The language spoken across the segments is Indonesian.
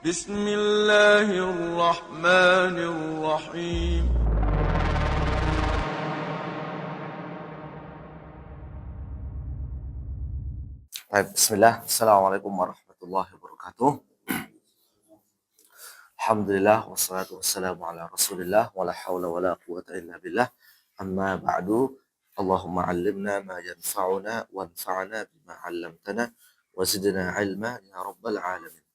بسم الله الرحمن الرحيم. Baik, bismillah. Assalamualaikum warahmatullahi wabarakatuh. Alhamdulillah, wassalatu wassalamu ala rasulillah, wa la hawla wa la quwata illa billah. Amma ba'du, Allahumma allimna ma yanfa'una, wanfa'na bima 'allamtana, wa zidna ilma ya rabbal alamin.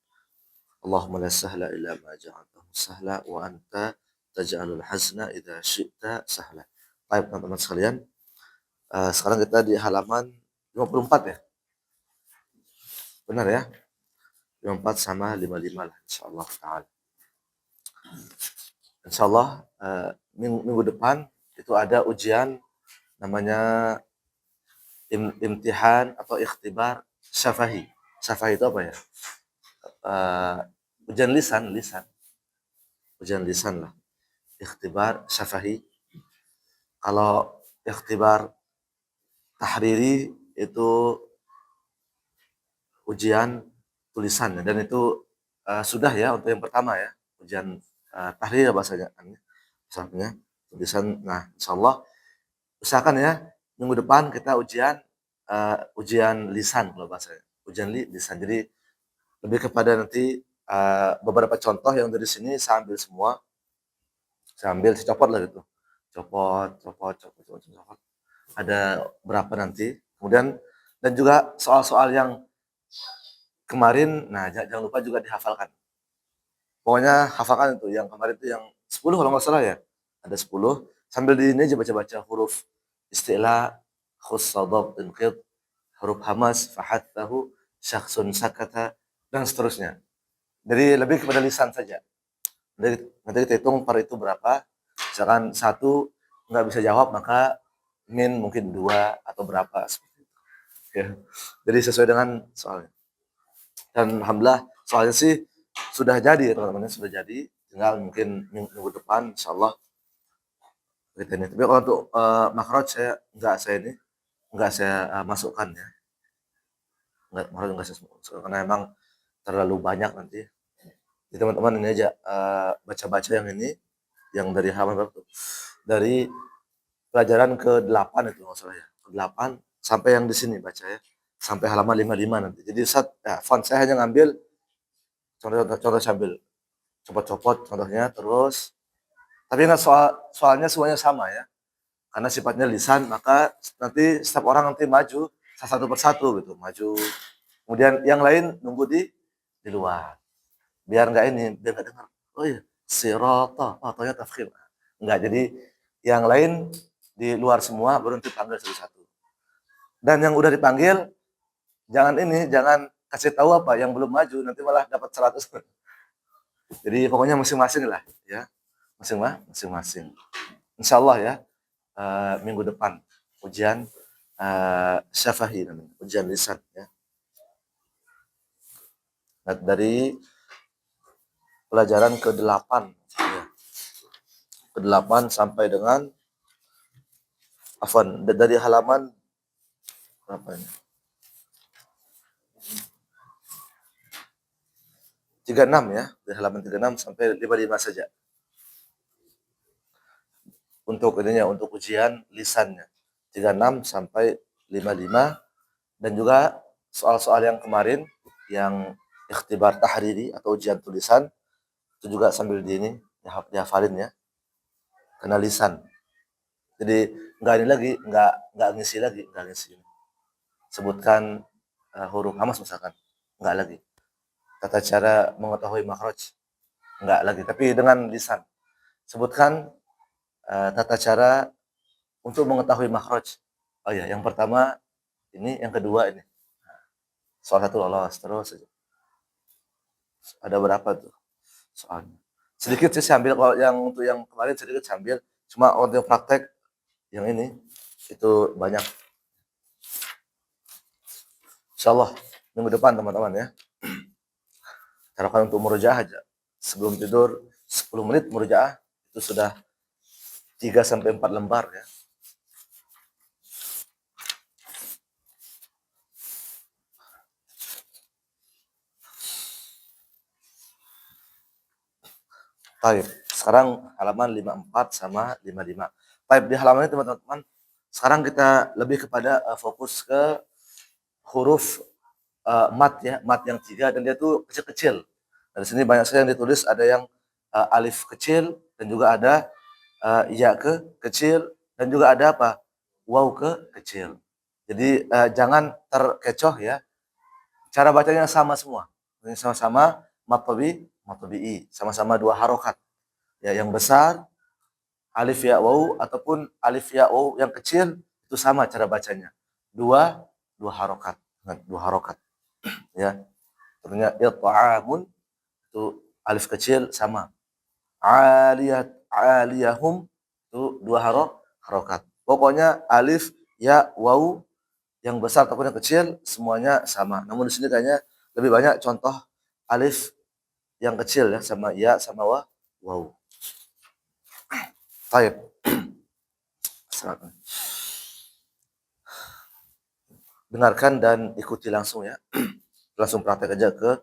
Allahumma la sahla illa ma ja'altahu sahla, wa anta taj'alul hazna idza syi'ta sahla. Baik, teman-teman sekalian, sekarang kita di halaman 54 ya? Benar ya? 54 sama 55 lah insyaallah ta'ala. Insyaallah minggu depan itu ada ujian namanya imtihan atau ikhtibar syafahi. Syafahi itu apa ya? Ujian lisan. Ujian lisan lah. Ikhtibar syafahi. Kalau ikhtibar tahriri itu ujian tulisan dan itu sudah ya untuk yang pertama ya. Ujian tahrir bahasanya misalnya tulisan. Nah, insyaallah usahakan ya minggu depan kita ujian lisan kalau bahasanya. Ujian lisan. Jadi lebih kepada nanti beberapa contoh yang dari sini saya ambil semua. Saya ambil copot lah gitu. Copot. Ada berapa nanti. Kemudian dan juga soal-soal yang kemarin, nah jangan lupa juga dihafalkan. Pokoknya hafalkan itu, yang kemarin itu yang 10 kalau nggak salah ya. Ada 10, sambil di ini aja baca-baca huruf istilah, khussadab, inqid, huruf hamas, fahattahu, syakhsun sakata, dan seterusnya. Jadi lebih kepada lisan saja. Nanti kita hitung per itu berapa. Misalkan 1 nggak bisa jawab, maka mungkin 2 atau berapa. Seperti itu. Ya. Jadi sesuai dengan soalnya. Dan alhamdulillah soalnya sih sudah jadi ya teman-teman, sudah jadi. Tinggal mungkin minggu depan insyaallah kita ini. Tapi kalau untuk makhraj enggak saya masukkan ya. Enggak saya masukkan karena emang terlalu banyak nanti. Jadi teman-teman ini aja baca-baca yang ini, yang dari halaman berapa tuh? Dari pelajaran ke-8 itu enggak salah ya. Ke-8 sampai yang di sini baca ya. Sampai halaman 55 nanti. Jadi font saya hanya ngambil contoh sambil copot-copot contohnya terus. Tapi ingat soalnya semuanya sama ya. Karena sifatnya lisan, maka nanti setiap orang nanti maju satu persatu gitu, maju. Kemudian yang lain nunggu di luar. Biar nggak dengar. Oh iya, sirata, ataunya tafkhim. Enggak, jadi yang lain di luar semua baru nanti panggil satu-satu. Dan yang udah dipanggil jangan kasih tahu apa yang belum maju, nanti malah dapat 100. Jadi pokoknya masing-masing lah ya. Masing-masing. Insyaallah ya, minggu depan ujian syafahi namanya, ujian lisan ya. Nah, dari pelajaran ke-8 ya. Ke-8 sampai dengan dari halaman berapa ini? 36 ya, dari halaman 36 sampai 55 saja. Untuk ujian lisannya. 36 sampai 55 dan juga soal-soal yang kemarin yang ikhtibar tahriri atau ujian tulisan itu juga sambil dihafalin ya. Karena lisan. Jadi enggak ngisi. Sebutkan huruf hamas misalkan, enggak lagi. Tata cara mengetahui makhraj, enggak lagi, tapi dengan lisan. Sebutkan tata cara untuk mengetahui makhraj. Oh ya, yang pertama ini, yang kedua ini. Soal 1 lolos terus aja. Ada berapa tuh soalnya? Sedikit sih saya ambil, kalau yang untuk yang kemarin sedikit saya ambil, cuma untuk praktek yang ini itu banyak. Insyaallah minggu depan teman-teman ya. Taruhkan untuk murojaah aja. Sebelum tidur 10 menit murojaah itu sudah 3 sampai 4 lembar ya. Taib. Sekarang halaman 54 sama 55. Taib, di halaman ini teman-teman, sekarang kita lebih kepada fokus ke huruf mat ya, mat yang 3 dan dia tuh kecil-kecil. Dari sini banyak sekali yang ditulis, ada yang alif kecil dan juga ada ya kecil dan juga ada apa? Waw kecil. Jadi jangan terkecoh ya. Cara bacanya sama semua. Ini sama-sama matobi'i, sama-sama dua harokat. Ya, yang besar alif ya waw ataupun alif ya waw yang kecil itu sama cara bacanya. Dua harokat. Dua harokat. Ya. Tentunya it'amun itu alif kecil sama. Aliyahum itu dua harokat. Pokoknya alif ya waw yang besar ataupun yang kecil semuanya sama. Namun di sini kayaknya lebih banyak contoh alif yang kecil ya sama ya sama waw. Baik. Dengarkan dan ikuti langsung ya. Langsung praktek aja ke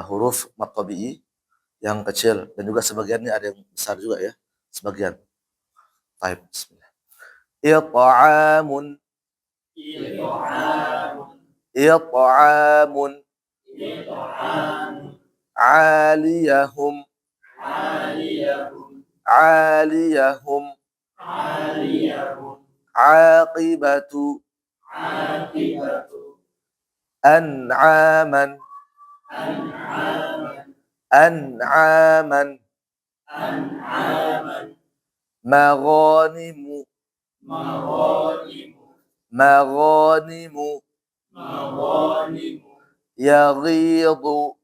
huruf mad tabi'i yang kecil dan juga sebagiannya ada yang besar juga ya. Sebagian. Baik, bismillah. It'amun. It'amun. Aliyahum. Aliyahum. Aqibatu. An'aman. An'aman. Maghanimu. Maghanimu. Yaghidu.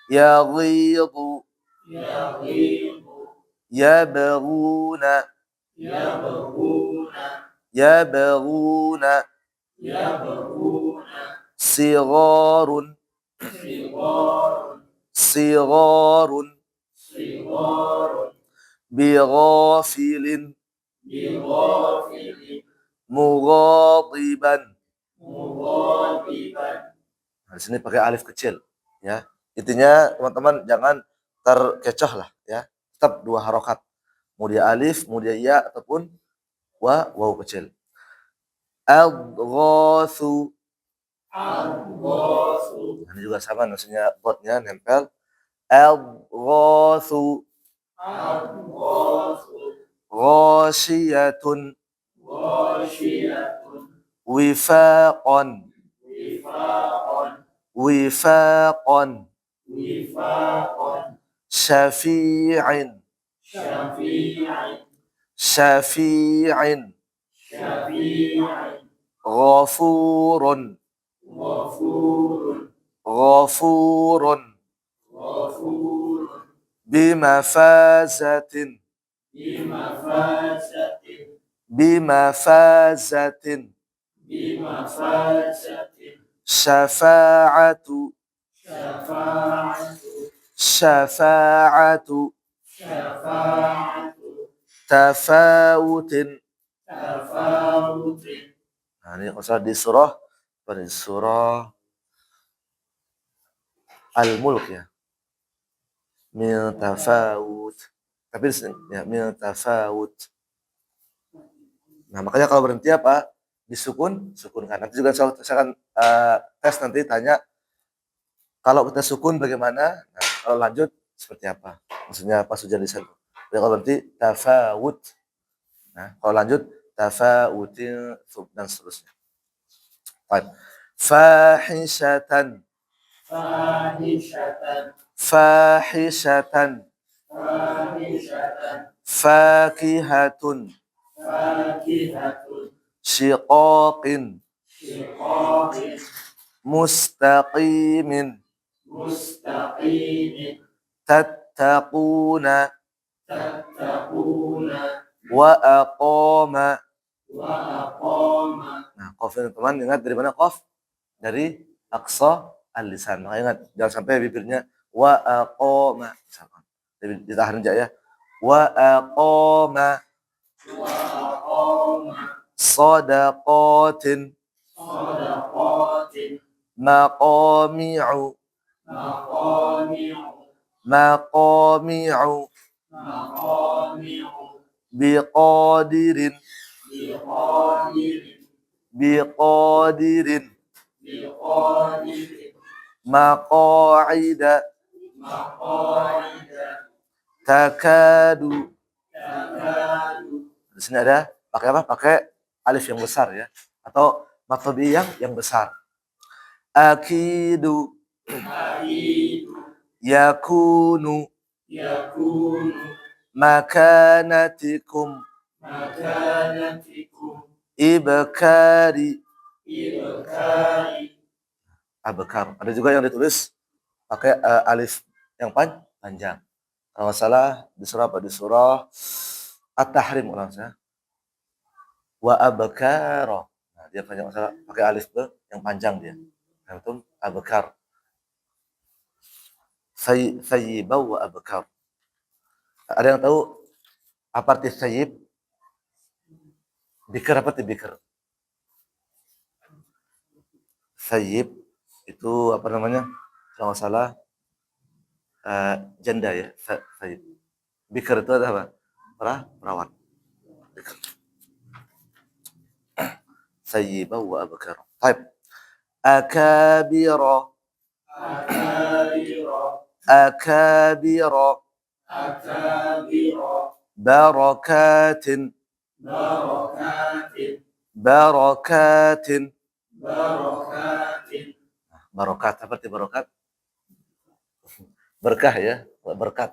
Yaghidu. Yabghuna. Yabghuna. Sigharun. Sigharun. Bighafilin. Mughadiban. Nah, di sini pakai alif kecil ya. Intinya teman-teman jangan terkecoh lah ya. Tetap dua harokat. Mau dia alif, mau dia ya ataupun waw kecil. Adghathu. Ini juga sama maksudnya botnya nempel. Adghathu. Ghashiyatun. Wifaqan. Wifaqan. Syafi'in. Syafi'in. Ghafurun. Ghafurun. Bimafazatin. Bimafazatin. Syafa'atu. Syafa'atu. Tafawutin. Nah, ini kalau di surah Al-Mulk ya. Min tafawut. Tapi ya min tafawut. Nah, makanya kalau berhenti apa? Sukunkan. Nanti juga saya akan tes nanti tanya kalau kita sukun bagaimana? Nah, kalau lanjut seperti apa? Maksudnya pas ujian lisan. Jadi kalau berhenti tafawut. Nah, kalau lanjut tafawutin dan seterusnya. Baik. Fahishatan. Fahishatan. Fakihatun. Shiqaqin. Mustaqimin. Tattaquna. Wa aqama. Nah, qaf ini teman ingat dari mana qaf? Dari aqsa al-lisan. Maka ingat jangan sampai bibirnya wa aqama. Misalkan. Ditahan aja ya. Wa aqama. Sadaqatin. Maqami'u. maqami'u biqadirin biqadirin maqa'ida takadu. Di sini ada pakai apa? Pakai alif yang besar ya, atau mad tabi'i yang besar. Akidu yakunu makanatikum ibkari abkar. Ada juga yang ditulis pakai alif yang panjang. Kalau nggak salah di surah apa? Di surah At-Tahrim kalau nggak salah. Wa abkara. Nah, dia panjang masalah pakai alif tuh yang panjang dia. Nah, itu abkar. Thayyiba wa abkar. Ada yang tahu apa arti thayyib? Bikr apa arti bikr? Thayyib itu apa namanya? Kalau nggak salah janda ya. Thayyib. Bikr itu adalah apa? Perawat. Bikr. Thayyiba wa abkar. Baik. Akabira barakatin barokat apa arti barokat? Berkah ya, berkat.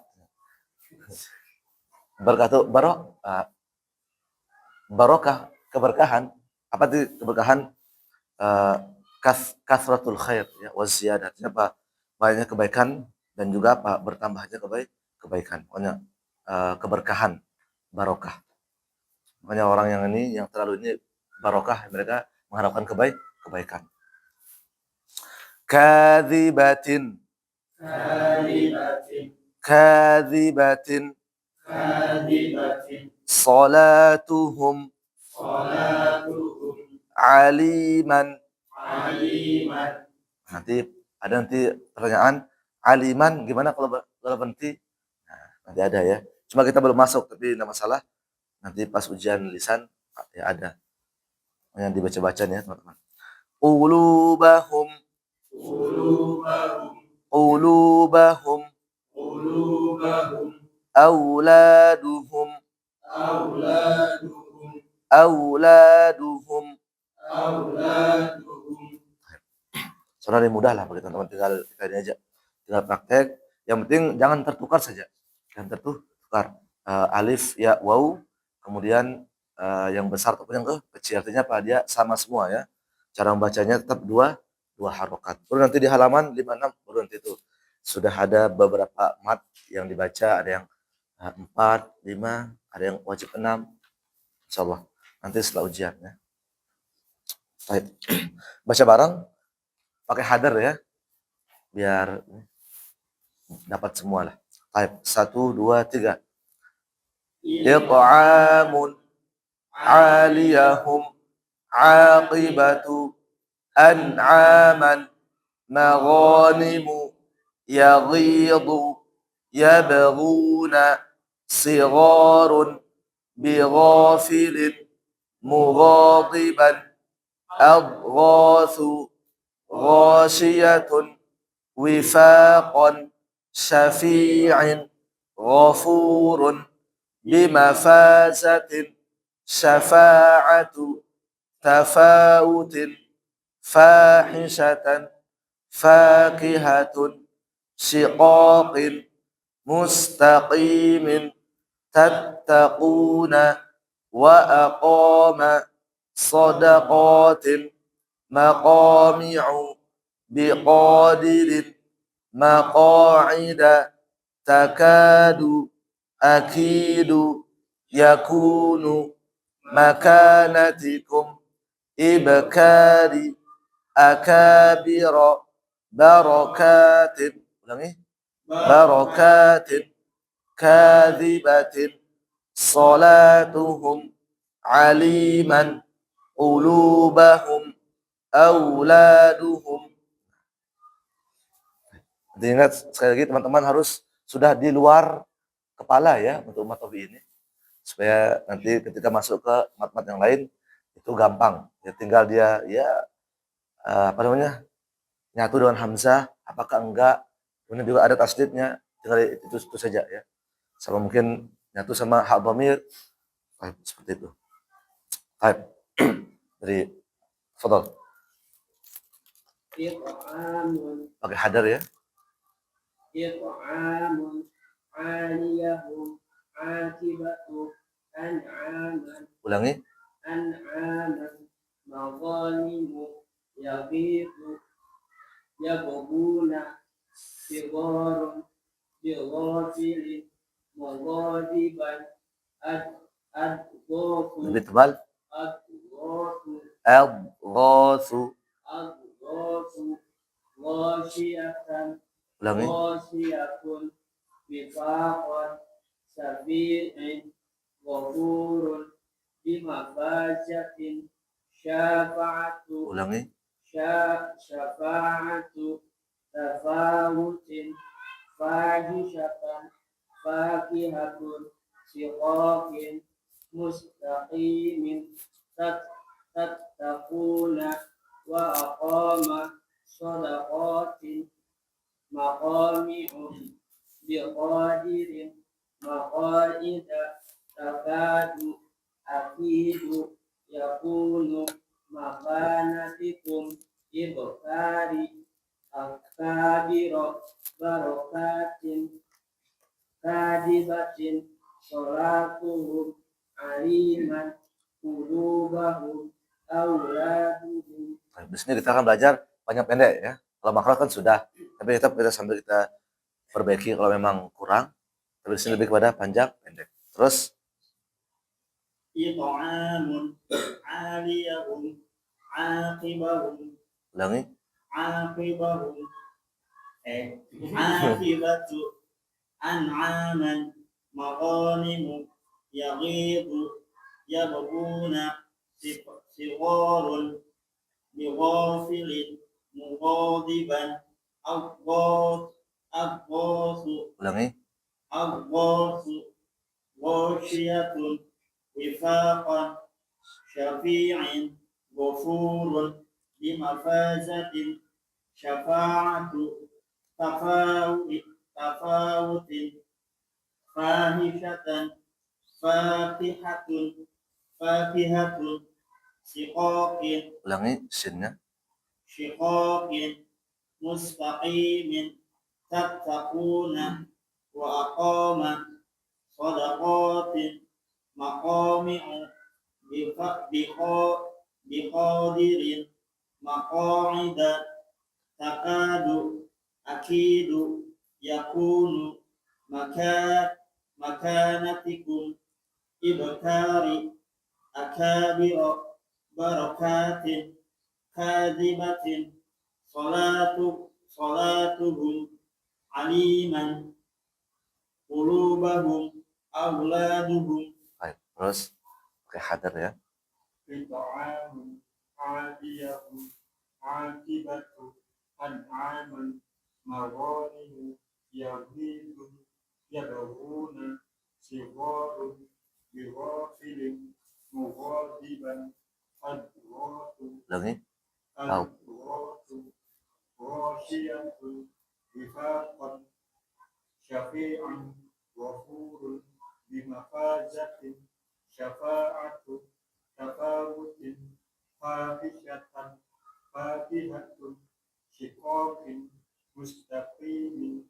Berkah itu barokah, keberkahan. Apa arti keberkahan? Kasratul khair ya, waziyadah. Artinya apa? Banyak kebaikan dan juga apa? Bertambahnya kebaikan. Pokoknya keberkahan, barokah. Makanya orang yang ini yang terlalu ini barokah, mereka mengharapkan kebaikan. Kadzibatin salatuhum aliman. Nanti ada pertanyaan aliman gimana kalau berhenti? Nah, nanti ada ya. Cuma kita belum masuk, tapi tidak masalah. Nanti pas ujian lisan ya ada. Yang dibaca-baca ya teman-teman. Ulubahum auladuhum sebenarnya mudah lah bagi teman-teman, tinggal ini aja, tinggal praktek. Yang penting jangan tertukar saja, jangan tertukar alif ya waw, kemudian yang besar ataupun yang kecil, artinya apa, dia sama semua ya, cara membacanya tetap dua harokat. Baru nanti di halaman 56 baru nanti itu sudah ada beberapa mat yang dibaca, ada yang 4, 5, ada yang wajib 6, insyaallah nanti setelah ujian ya. Baik. Baca bareng pakai hadar ya, biar dapat semua lah. Baik, 1, 2, 3. It'amun aliyahum aqibatu an'aman maghanimu yaghidu yabghuna sigharun bighafilin mughadiban adghathu ghashiyatun wifaqan syafi'in ghafurun bimafazatin syafa'atu tafawutin fahishatan fakihatun shiqaqin mustaqimin tattaquna wa aqama sadaqatin maqami'u biqadirin maqa'ida takadu akidu yakunu makanatikum ibkari akabira barakatin. Ulangi. Barakatin kadzibatin salatuhum aliman ulubahum auladuhum. Diingat sekali lagi teman-teman harus sudah di luar kepala ya untuk mat ini, supaya nanti ketika masuk ke mat-mat yang lain itu gampang. Ya tinggal dia ya apa namanya? Nyatu dengan hamzah apakah enggak. Kemudian juga ada tasdidnya, tinggal itu saja ya. Sama mungkin nyatu sama hak dhamir. Seperti itu. Baik. Dari fadhal. Pakai hadar ya. It'amun 'aliyahum 'akibatu an'aman. Ulangi. An'aman maghanimu yabitu yabghuna sigharun bighafilin mughadiban adghafu Lebih tebal. adghafu Adghasu. adghafu ghashiyatan Ulangi. ghashiyatun bifaqan sabi'in ghafurun bimafajatin syafa'atu Ulangi. syafa'atu tafawutin fahishatan fakihatun siqaqin mustaqimin tattaquna wa aqama sadaqatin maqami'u biqadirin maqaida takadu akidu yakunu makanatikum ibkari akabiro barokatin kadibatin sholatuhum aliman kulubahum auladuhum. Di sini kita akan belajar panjang pendek ya. Kalau makro kan sudah, tapi kita sambil kita perbaiki kalau memang kurang. Tapi di sini lebih kepada panjang pendek. Terus It'amun 'aliyahum 'aqibahum. Ulangi. Aqibahum aqibatu an'aman maghanimu yaghidu yabghuna sigharun bighafilin mughadiban aghasu Ulangi. aghasu ghashiyatun wifaqan syafi'in ghafurun bimafazatin syafa'atu tafawutin fahishatan fakihatun siqaqin. Ulangi sinnya. Shiqaqin mustaqimin tattaquna wa aqama sadaqatin maqami'u biqadirin maqa'ida takadu akidu yakunu makanatikum ibkari akabira barakatin kadibatin salatuhum aliman qulubahum auladuhum. Baik, terus pakai hadar ya. It'amun 'aliyahum 'akibatu an'aman maghanimu yabghuna sigharun bighafilin mughadiban adghafu Ulangi. adghafu ghashiyatun bifaqan syafi'an ghafurun bimafazatin syafa'atu tafawutin fahishatan fakihatun shiqaqin mustaqimin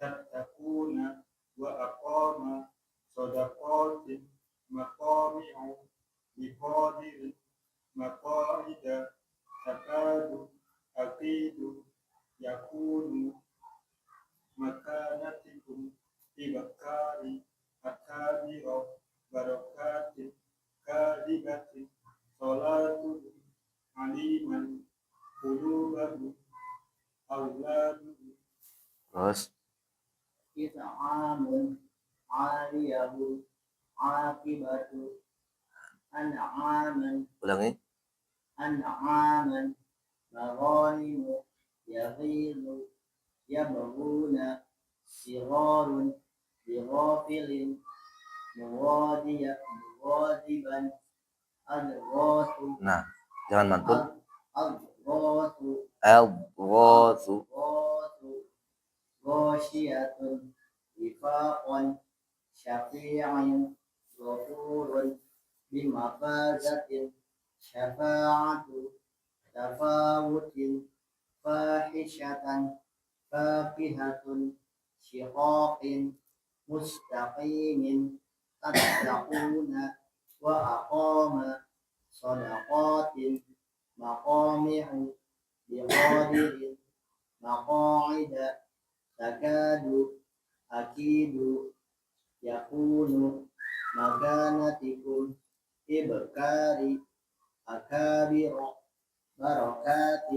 tattaquna wa aqama sadaqatin maqami'u biqadirin maqaida takadu akidu yakunu makanatikum ibkari akabiro barokatin kadibatin salatu aliman qulubahu auladuhu. Terus It'amun 'aliyahu 'akibatu an'aman ulangi. an'aman maghanimu yaghidu yabghuna صغار بغافل مغاضبا أضغاث Nah, jangan mantul. أضغاث Al-ghathu. أضغاث غاشية وفاق شفيع غفور بمفازة شفاعة تفاوت فاحشة فاقهة شقاق مستقيم تتقون وأقام صدقات مقامع بقادر مقاعد تكاد أكيد يكون مكانتكم إبكار أكابر بركات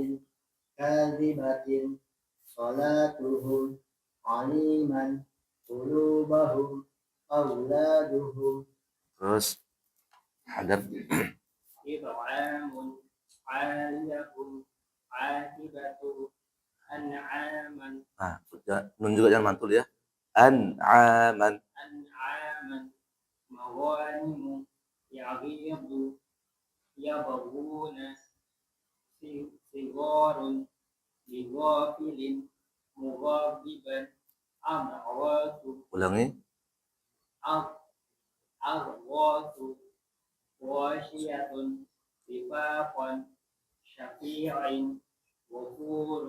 كاذبة صلاتهم عليما قلوبهم أولادهم Terus hadap. إطعام عاليهم عاقبة أنعاما Nah, nun juga jangan mantul ya. An'aman. أنعاما مغانم يغيظ يبغون صغار لغافل مغاضبا أضغاث Ulangi. أضغاث غاشية وفاقا شفيع غفور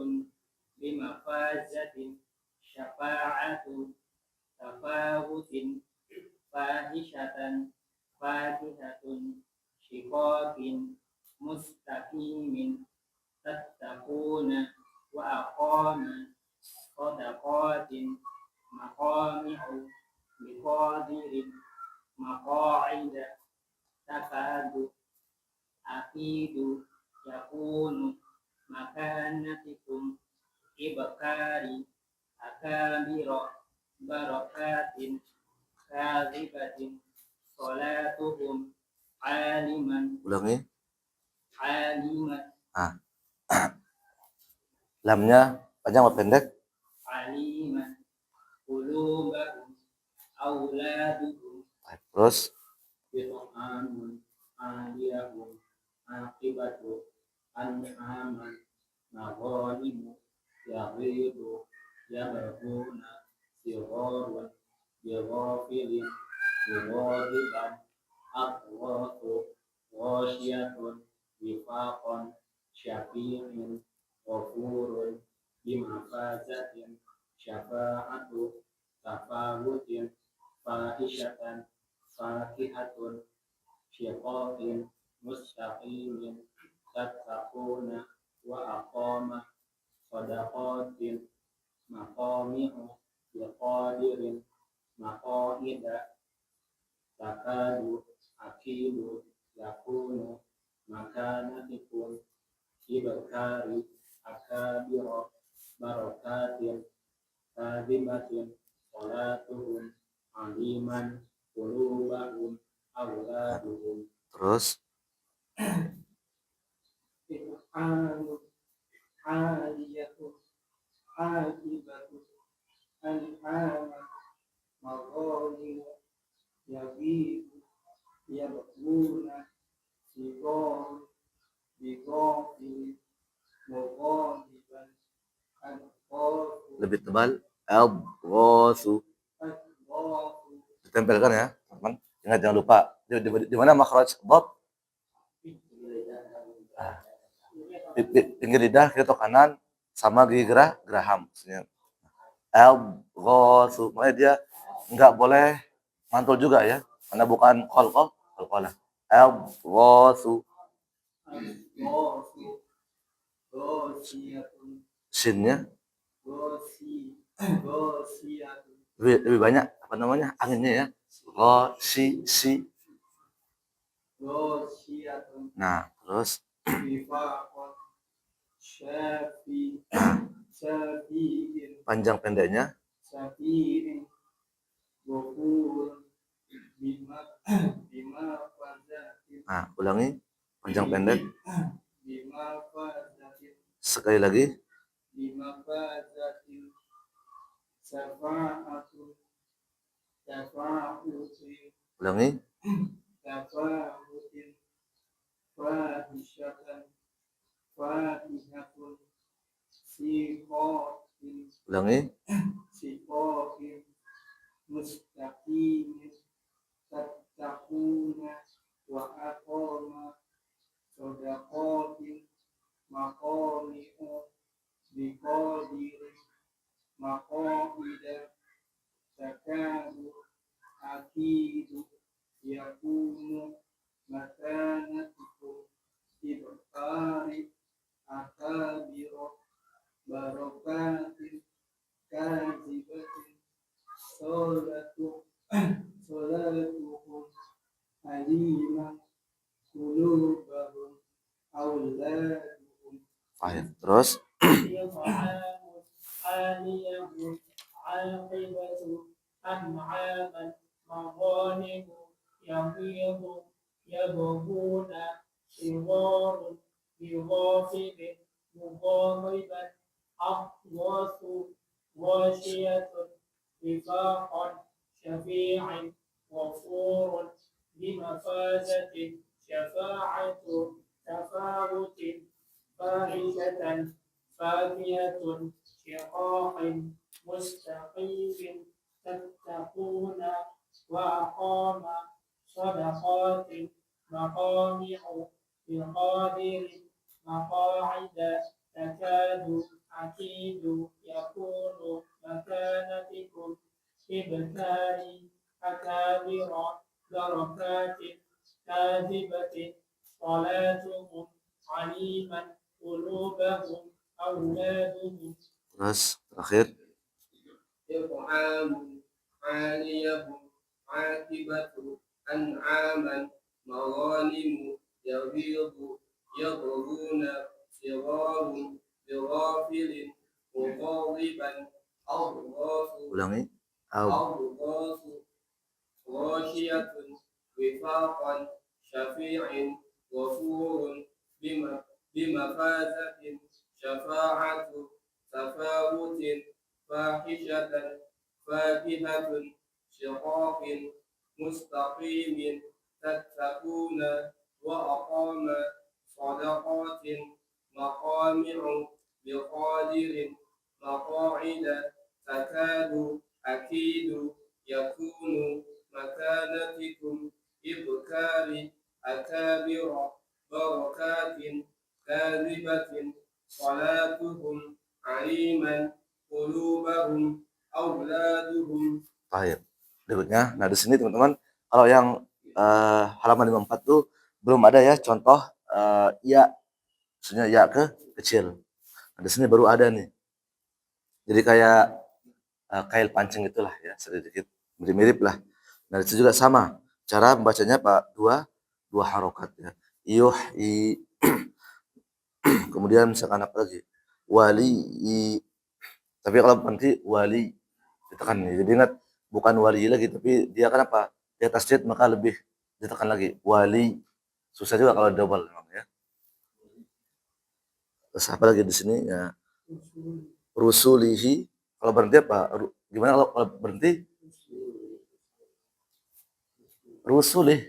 بمفازة شفاعة تفاوت فاحشة فاكهة شقاق مستقيم تتقون وأقام صدقات مقامع بقادر مقاعد تكاد أكيد يكون مكانتكم إبكار أكابر بركات كاذبة صلاتهم عالما Ulangi. عالما Nah, lamnya panjang atau pendek? عليما قلوبهم أولادهم Terus بطعام عاليهم عاقبة أنعاما مغانم يغيظ يبغون صغار بغافل بغاضبا أطراف غاشية وفاقا شفيع غفور بمفازة شفاعة تفاوت فاحشة فاكهة شقاق مستقيم تتقون وأقام صدقات مقامع بقادر مقاعد تكاد أكيد يكون مكانتكم إبكار أكابر بركات كاذبة صلاتهم عليما قلوبهم أولادهم terus إطعام عالية عاقبة أنعام مغانم يغيب يبغون صغار بغافل مغاضبا أنقاض lebih tebal. Al-ghathu. أضغاث Ditempelkan ya, teman. Ingat jangan lupa. Di mana makhraj dhad? Di pinggir lidah kiri atau kanan sama gigi geraham. Maksudnya al-ghathu. Makanya dia nggak boleh mantul juga ya. Karena bukan qalqalah. Al-ghathu. أضغاث غاشية Sinnya غاشية lebih banyak apa namanya anginnya ya. Si. غاشية Nah, terus وفاق شافي شافي panjang pendeknya شفيع غفور بما فزت nah ulangi panjang pendek بما فزت sekali lagi بما فزت Syafa'atun Syafa'utin Ulangi. Syafa'utin Fahishatan Fahihatun Siqatin Ulangi. Siqatin Mustaqimin Tattaquna Wa aqama Sodaqatin Maqami'u Biqadirin Maqamida Takadu Akidu Yakunu Makanatikum Ibqari Akabiro Barokatin Kazibatin Solatuhum Aliman Kulubahum Auladuhum Baik. Terus Ilhamun Aliyahum Aqibatu An'aman Maghanimu Yahidu Yabghuna Shiwarun Bighafilin Mughaliban Aqwasu Ghashiyatun Wifaqan Syafi'in Ghafurun Bimafazatin Syafa'atu Tafawutin Fahishatan Fakihatun Syiqaqin Mustaqim Tattaquna Wa aqama Sadaqatin Maqami'u Biqadirin Maqa'ida Takadu Akidu Yakunu Makanatikum Ibkari Akabira Barakatin Kazibatin Salatuhum Aliman Qulubahum Auladuhum terus terakhir. Irhamun Aliyahum Akibatu An'aman Maghanimu Yahidu Yaghruna Sirarun Bighafilin Mughaliban Awghasu Ulangi. Au. Awghasu Ghashiyatun Wifaqan Syafi'in Ghafurun Bimafazatin Syafa'atu Tafawutin Fahishatan Fakihatun Syiqaqin Mustaqimin Tattaquna Wa aqama Sadaqatin Maqami'u Biqadirin Maqa'ida Takadu Akidu Yakunu Makanatikum Ibkari Akabira Barakatin Kazibatin Salatuhum Aliman Qulubahum Auladuhum. Baik. Berikutnya, nah di sini teman-teman, kalau yang halaman 54 tuh belum ada ya contoh ya, maksudnya ya kecil. Nah, di sini baru ada nih. Jadi kayak kail pancing itulah ya, sedikit mirip-mirip lah. Nah itu juga sama, cara membacanya Pak, dua harokat ya. I. Kemudian misalkan apa lagi? Wali. Tapi kalau nanti wali ditekan nih. Jadi ingat bukan wali lagi, tapi dia kan apa? Dia tasdid maka lebih ditekan lagi. Wali. Susah juga kalau double memang ya. Terus apa lagi di sini ya? Rusulihi. Kalau berhenti apa? Gimana kalau berhenti? Rusulih.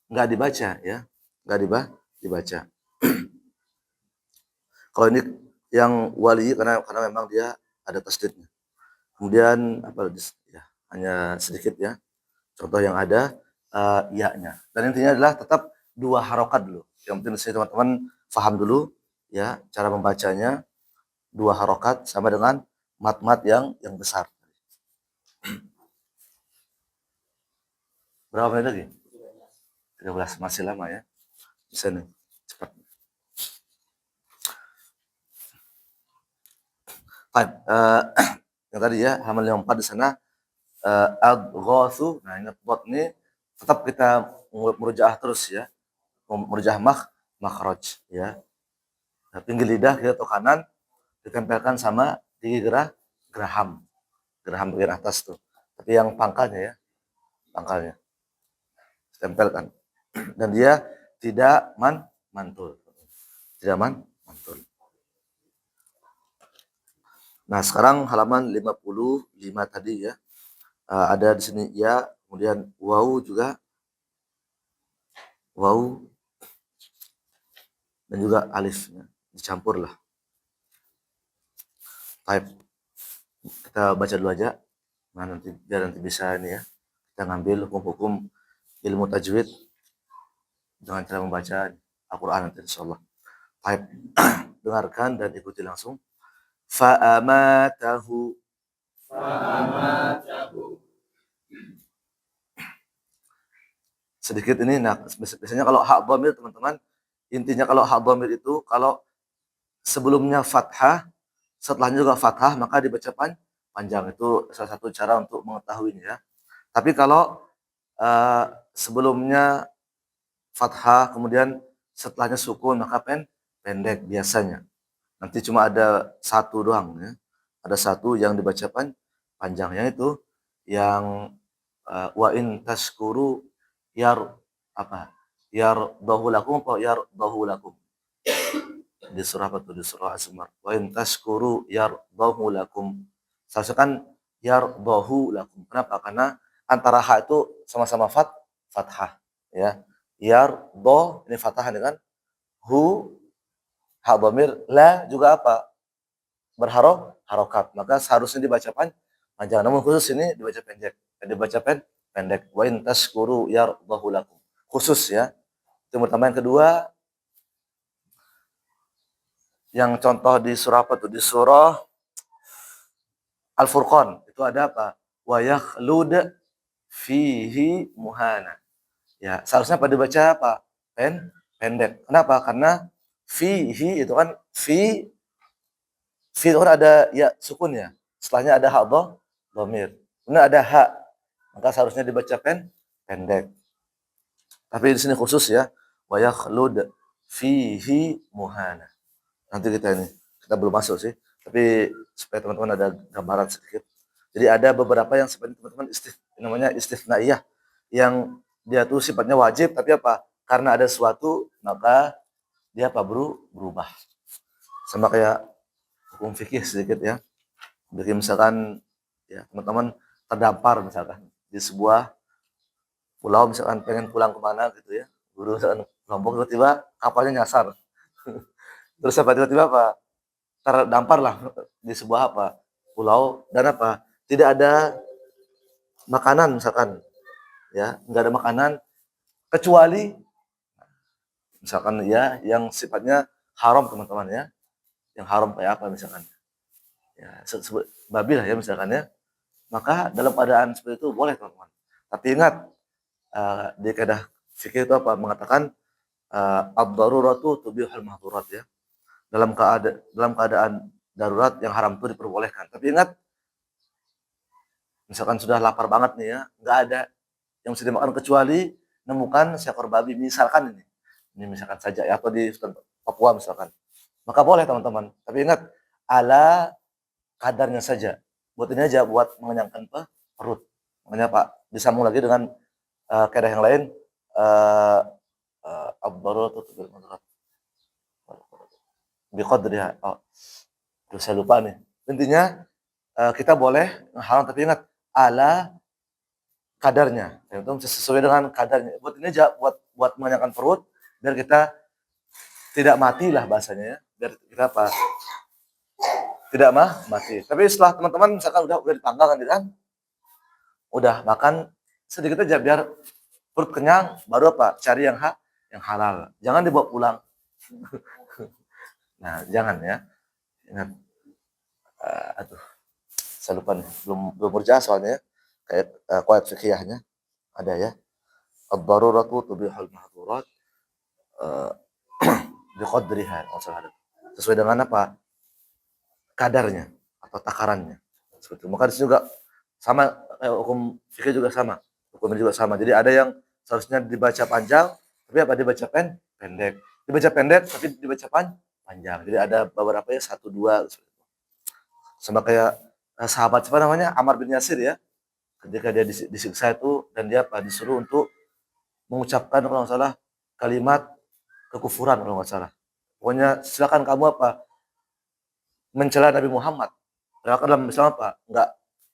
Nggak dibaca ya. Nggak dibaca. Kalau ini yang wali karena memang dia ada tasdidnya. Kemudian apa ya? Hanya sedikit ya. Contoh yang ada ya-nya. Dan intinya adalah tetap dua harokat dulu. Yang penting saya teman-teman paham dulu ya cara membacanya, dua harokat sama dengan mat-mat yang besar. Berapa menit lagi? 13, masih lama ya. Bisa nih, cepat. Baik, yang tadi ya halaman 54 di sana adghatsu. Nah, ingat bot ini tetap kita murojaah terus ya. Murojaah makhraj ya. Nah, pinggir lidah kita atau kanan ditempelkan sama gigi geraham bagian atas tuh. Tapi yang pangkalnya ya, pangkalnya tempelkan. Dan dia tidak mantul. Tidak mantul. Nah, sekarang halaman 55 tadi ya. Ada di sini ya, kemudian waw juga, waw dan juga alif ya. Dicampur lah. Baik, kita baca dulu aja. Nah, nanti biar nanti bisa ini ya. Kita ngambil hukum-hukum ilmu tajwid dengan cara membaca Al-Qur'an nanti insyaallah. Baik. Dengarkan dan ikuti langsung. Fa'amatahu. Sedikit ini, nah biasanya kalau hak dhamir teman-teman, intinya kalau hak dhamir itu kalau sebelumnya fathah, setelahnya juga fathah, maka dibaca panjang. Itu salah satu cara untuk mengetahuinya ya. Tapi kalau sebelumnya fathah, kemudian setelahnya sukun, maka pendek biasanya. Nanti cuma ada satu doang ya. Ada satu yang dibaca panjangnya itu yang wa in tashkuru yar apa? Yardahu lakum atau yardahu lakum. Di surah apa tuh? Di surah Az-Zumar. Wa in tashkuru yardahu lakum. Seharusnya kan yardahu lakum. Kenapa? Karena antara ha itu sama-sama fathah ya. Yardo ini fathah dengan hu, ha dhamir, la juga apa? Harokat. Maka seharusnya dibaca panjang. Namun khusus ini dibaca pendek. Dibaca pendek. Wa in tashkuru yardahu lakum. Khusus ya. Itu pertama. Yang kedua, yang contoh di surah apa tuh? Di surah Al-Furqan. Itu ada apa? Wa yakhlud fihi muhana. Ya, seharusnya apa dibaca apa? Pendek. Kenapa? Karena fihi itu kan fi itu kan ada ya sukun ya. Setelahnya ada hak dhamir. Kemudian ada hak. Maka seharusnya dibaca pendek. Tapi di sini khusus ya. Wa yakhlud fihi muhana. Nanti kita belum masuk sih. Tapi supaya teman-teman ada gambaran sedikit. Jadi ada beberapa yang sebenarnya teman-teman namanya istifnaiyah yang dia tuh sifatnya wajib tapi apa? Karena ada sesuatu maka dia apa? Berubah. Sama kayak hukum fikih sedikit ya. Jadi misalkan ya teman-teman terdampar misalkan di sebuah pulau misalkan pengen pulang kemana gitu ya. Guru misalkan Lombok tiba-tiba kapalnya nyasar. Terus apa tiba-tiba apa? Terdampar lah di sebuah apa? Pulau dan apa? Tidak ada makanan misalkan ya, enggak ada makanan kecuali misalkan ya yang sifatnya haram teman-teman ya. Yang haram kayak apa misalkan? Ya, babi lah ya misalkan ya. Maka dalam keadaan seperti itu boleh teman-teman. Tapi ingat di kaidah fikih itu apa? Mengatakan ad-daruratu tubihul mahdhurat ya. Dalam keadaan darurat yang haram itu diperbolehkan. Tapi ingat misalkan sudah lapar banget nih ya, nggak ada yang bisa dimakan kecuali nemukan seekor babi misalkan ini misalkan saja ya, atau di Papua misalkan, maka boleh teman-teman. Tapi ingat ala kadarnya saja. Buat ini aja buat mengenyangkan perut. Makanya Pak disambung lagi dengan kaidah yang lain ad-daruratu tubihul mahdhurat biqadriha. Terus saya lupa nih. Intinya kita boleh haram tapi ingat ala kadarnya. Itu sesuai dengan kadarnya. Buat ini aja buat mengenyangkan perut biar kita tidak mati lah bahasanya ya. Biar kita apa? Tidak mati. Tapi setelah teman-teman misalkan udah ditanggal kan, udah makan sedikit aja biar perut kenyang, baru apa? Cari yang halal. Jangan dibawa pulang. Nah, jangan ya. Ingat. Saya lupa nih. Belum berjaya soalnya. Kayak kuat fikihnya ada ya. Ad-daruratu tubihul mahdhurat biqadriha. Sesuai dengan apa? Kadarnya atau takarannya. Seperti itu. Maka di sini juga sama hukum fikih juga sama. Hukumnya juga sama. Jadi ada yang seharusnya dibaca panjang, tapi apa dibaca pendek. Dibaca pendek tapi dibaca panjang. Jadi ada beberapa ya 1 2 sama kayak sahabat siapa namanya? Ammar bin Yasir ya. Ketika dia disiksa itu dan dia apa disuruh untuk mengucapkan kalau nggak salah kalimat kekufuran kalau nggak salah. Pokoknya silakan kamu apa mencela Nabi Muhammad. Padahal kan dalam Islam apa? Enggak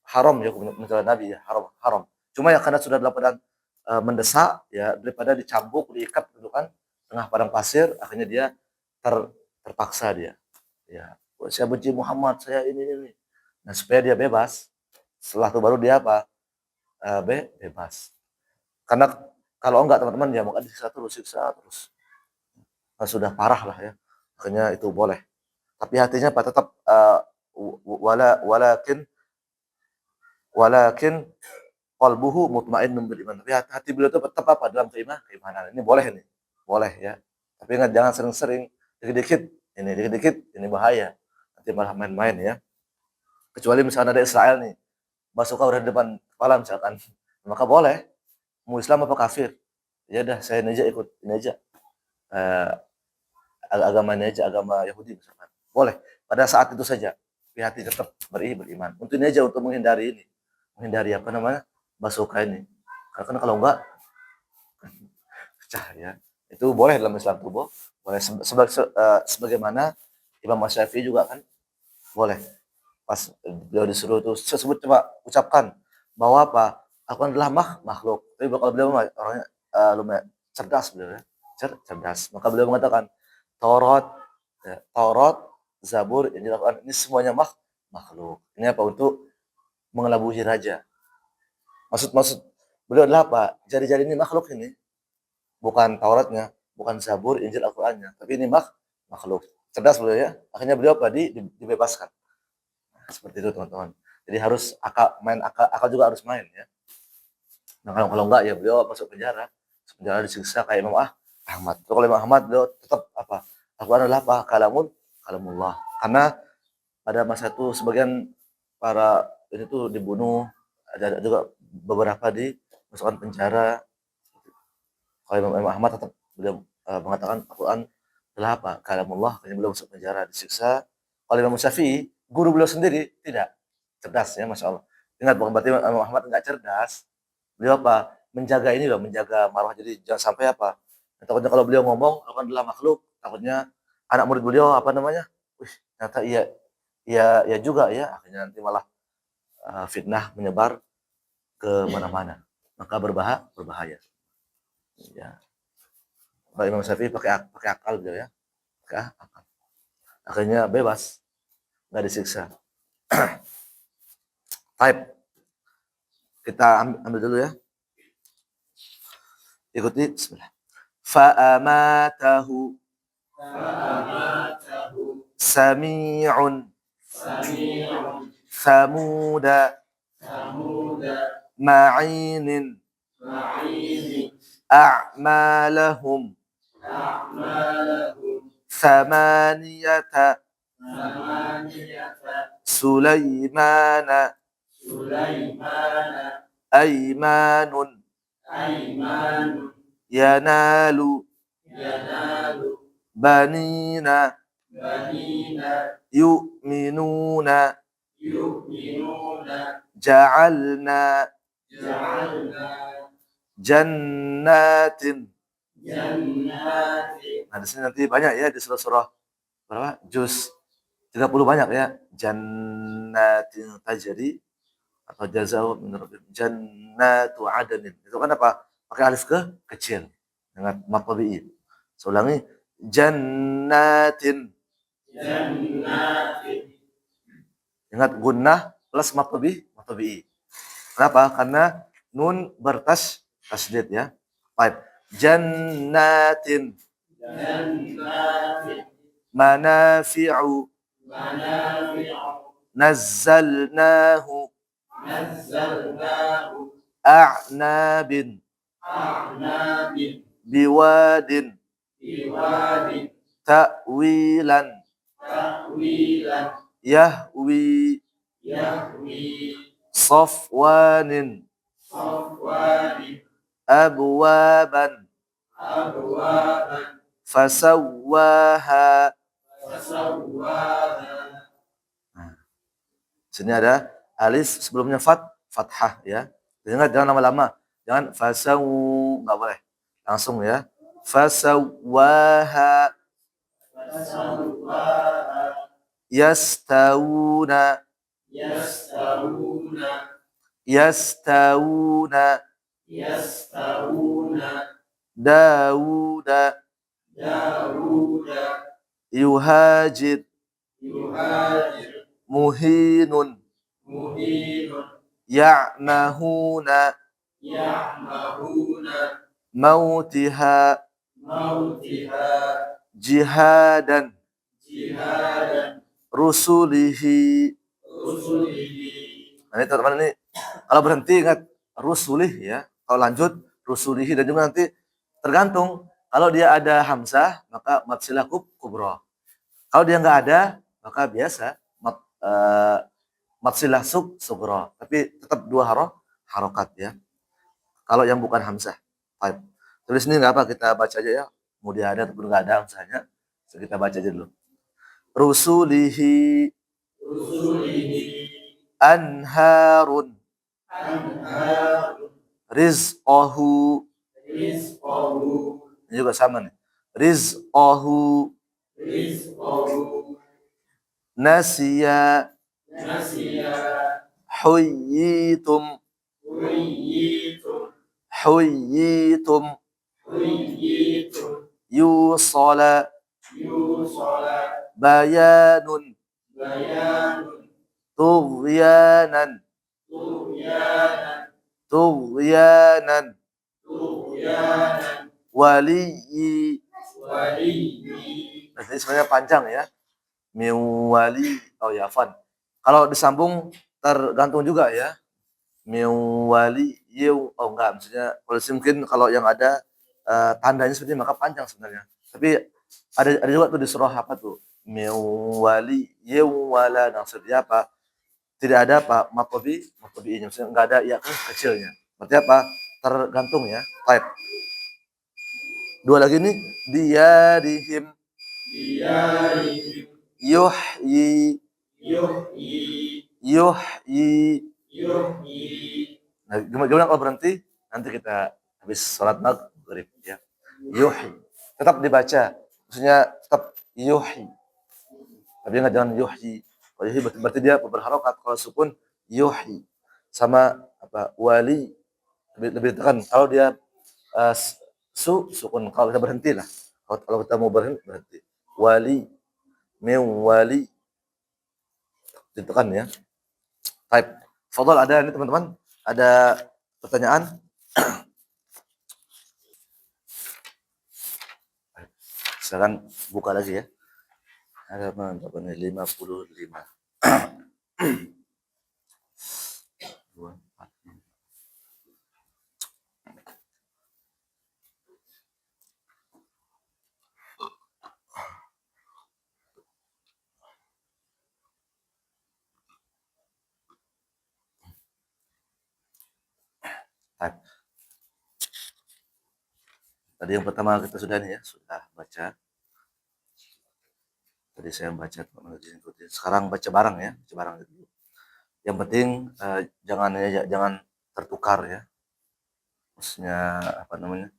haram ya mencelah Nabi ya, haram. Cuma ya karena sudah dalam keadaan mendesak ya daripada dicambuk, diikat gitu kan tengah padang pasir, akhirnya dia terpaksa dia. Ya, saya benci Muhammad, saya ini. Nah, supaya dia bebas, setelah itu baru dia apa? Bebas. Karena kalau enggak teman-teman ya maka disiksa terus. Nah, sudah parah lah ya. Akhirnya itu boleh. Tapi hatinya apa tetap walakin qalbuhu mutmainnun bil iman. Tapi hati beliau itu tetap apa? Dalam keimanan. Ini boleh ini. Boleh ya. Tapi ingat jangan sering-sering, dikit-dikit ini bahaya. Nanti malah main-main ya. Kecuali misalnya ada Israel nih, masuk udah di depan kepala misalkan, maka boleh. Mau Islam apa kafir? Ya udah saya ini aja ikut ini aja. Eh, agama ini aja, agama Yahudi misalkan. Boleh. Pada saat itu saja. Hati tetap beriman. Untuk ini aja untuk menghindari apa namanya? Basuka ini. Karena kalau enggak pecah ya. Itu boleh dalam Islam tuh, boleh sebagaimana Imam Syafi'i juga kan boleh. Pas beliau disuruh tuh sebut coba ucapkan bahwa apa? Aku adalah makhluk. Tapi kalau beliau orangnya lumayan cerdas beliau ya. Cerdas. Maka beliau mengatakan Taurat, Zabur, Injil, Al-Quran ini semuanya makhluk. Ini apa? Untuk mengelabuhi raja. Maksud beliau adalah apa? Jari-jari ini makhluk ini. Bukan Tauratnya, bukan Zabur, Injil, Al-Qurannya. Tapi ini makhluk. Cerdas beliau ya. Akhirnya beliau apa? Dibebaskan. Nah, seperti itu teman-teman. Jadi harus akal juga harus main ya. Nah kalau enggak ya beliau masuk penjara. Penjara disiksa kayak Imam Ahmad. Kalau Imam Ahmad beliau tetap apa? Al-Quran adalah apa? Kalamullah. Karena pada masa itu sebagian para ini tuh dibunuh, ada juga beberapa dimasukkan penjara. Kalau Imam Ahmad tetap beliau mengatakan Al-Quran adalah apa? Kalamullah. Akhirnya beliau masuk penjara, disiksa. Kalau Imam Syafi'i, guru beliau sendiri tidak cerdas ya, masya Allah. Ingat bukan berarti Imam Ahmad nggak cerdas. Beliau apa? Menjaga ini loh, menjaga marwah. Jadi jangan sampai apa? Takutnya kalau beliau ngomong, Al-Quran adalah makhluk. Takutnya anak murid beliau apa namanya? Wih, ternyata iya juga ya. Akhirnya nanti malah fitnah menyebar ke mana-mana. Maka berbahaya. Ya. Kalau Imam Syafi'i pakai akal beliau ya. Pakai akal. Akhirnya bebas, nggak disiksa. Type. Kita ambil dulu ya. Ikuti bismillah. Fa'amatahu sami'un thamuda ma'inin a'malahum thamaniyata Sulaimana aymanun yanalu banina yu'minuna ja'alna jannatin. Nah, di sini nanti banyak ya di surah-surah berapa? Juz 30 banyak ya. Jannatin tajri atau jazau min rabbihim jannatu adnin. Itu kan apa? Pakai alif kecil dengan mad tabi'i. Saya ulangi jannatin. Ingat gunnah plus mad tabi'i. Kenapa? Karena nun tasydid ya. Baik. Jannatin. Manafi'u. Nazzalnahu. A'nabin. Biwadin. Ta'wilan. Yahwi. Safwanin. Abwaban. Fasawwaha. Nah, sini ada alif sebelumnya fathah ya. Ingat jangan lama-lama. Jangan enggak boleh. Langsung ya. Fasawwaha. Yastawuna. yastawuna Dawuda yuhajir muhinun ya'mahuna mautiha jihadan rusulihi. Nah, ini teman-teman, ini kalau berhenti ingat rusulih ya. Kalau lanjut rusulihi, dan juga nanti tergantung kalau dia ada hamzah maka mad silah kubra. Kalau dia nggak ada maka biasa mad silah sugro, tapi tetap dua harokat ya. Kalau yang bukan hamzah. Baik. Tulis ini nggak apa, kita baca aja ya. Mau dia ada ataupun nggak ada hamzahnya, so, kita baca aja dulu. Rusulihi anharun rizqahu. Ini juga sama nih. Rizqahu nasiya huyyitum yusala bayanun tughyanan waliyyi. Nah, ini sebenarnya panjang ya. Miwali, oh ya, Fan. Kalau disambung tergantung juga ya. Miwali, oh enggak, maksudnya mungkin kalau yang ada tandanya seperti maka panjang sebenarnya. Tapi ada juga tuh di surah apa tuh? Miwali, wala, maksudnya apa? Tidak ada apa? Matobi-nya, maksudnya enggak ada ya kecilnya. Berarti apa? Tergantung ya. Baik. Dua lagi nih, diyarihim yuhyi. Nah, gimana kalau berhenti? Nanti kita habis sholat maghrib ya. Yuhyi. Tetap dibaca. Maksudnya tetap yuhyi. Tapi enggak, jangan yuhyi. Kalau yuhyi berarti dia berharokat. Kalau sukun yuhyi. Sama apa? Wali. Lebih tekan. Kalau dia sukun, kalau kita berhenti lah. Kalau kita mau berhenti. Wali, wali, ditekan ya. Baik. Fadhal, ada ini teman-teman, ada pertanyaan? Sekarang buka lagi ya. Ada berapa nih? 55. 2, 4. Tadi yang pertama kita sudah nih ya, sudah baca. Tadi saya baca, sekarang baca bareng ya, baca bareng dulu. Yang penting jangan tertukar ya. Maksudnya apa namanya?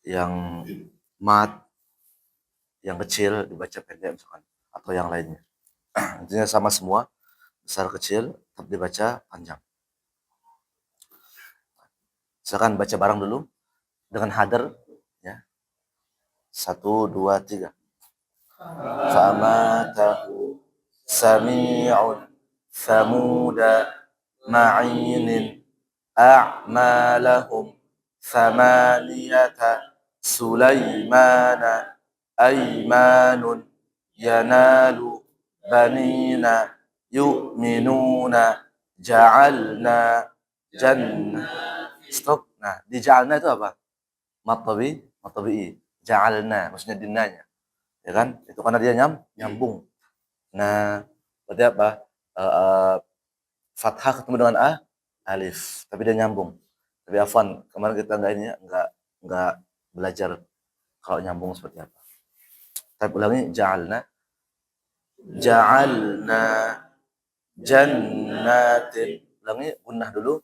Yang mat yang kecil dibaca pendek misalkan, atau yang lainnya. Intinya sama semua, besar kecil tetap dibaca panjang. Silakan baca bareng dulu dengan hadar ya. 1, 2, 3. Famatahu sami'un samuda ma'inin a'malahum thamaniyata sulaimana aymanun yanalu banina yu'minuna ja'alna jannah. Stop. Nah, di ja'alna itu apa? Matabi'i. Ja'alna, maksudnya dinanya. Ya kan? Itu karena dia nyambung. Nah, berarti apa? Fathah ketemu dengan alif, tapi dia nyambung. Tapi afwan, kemarin kita enggak belajar kalau nyambung seperti apa. Tapi ulangi, ja'alna jannatin. Ulangi, gunnah dulu.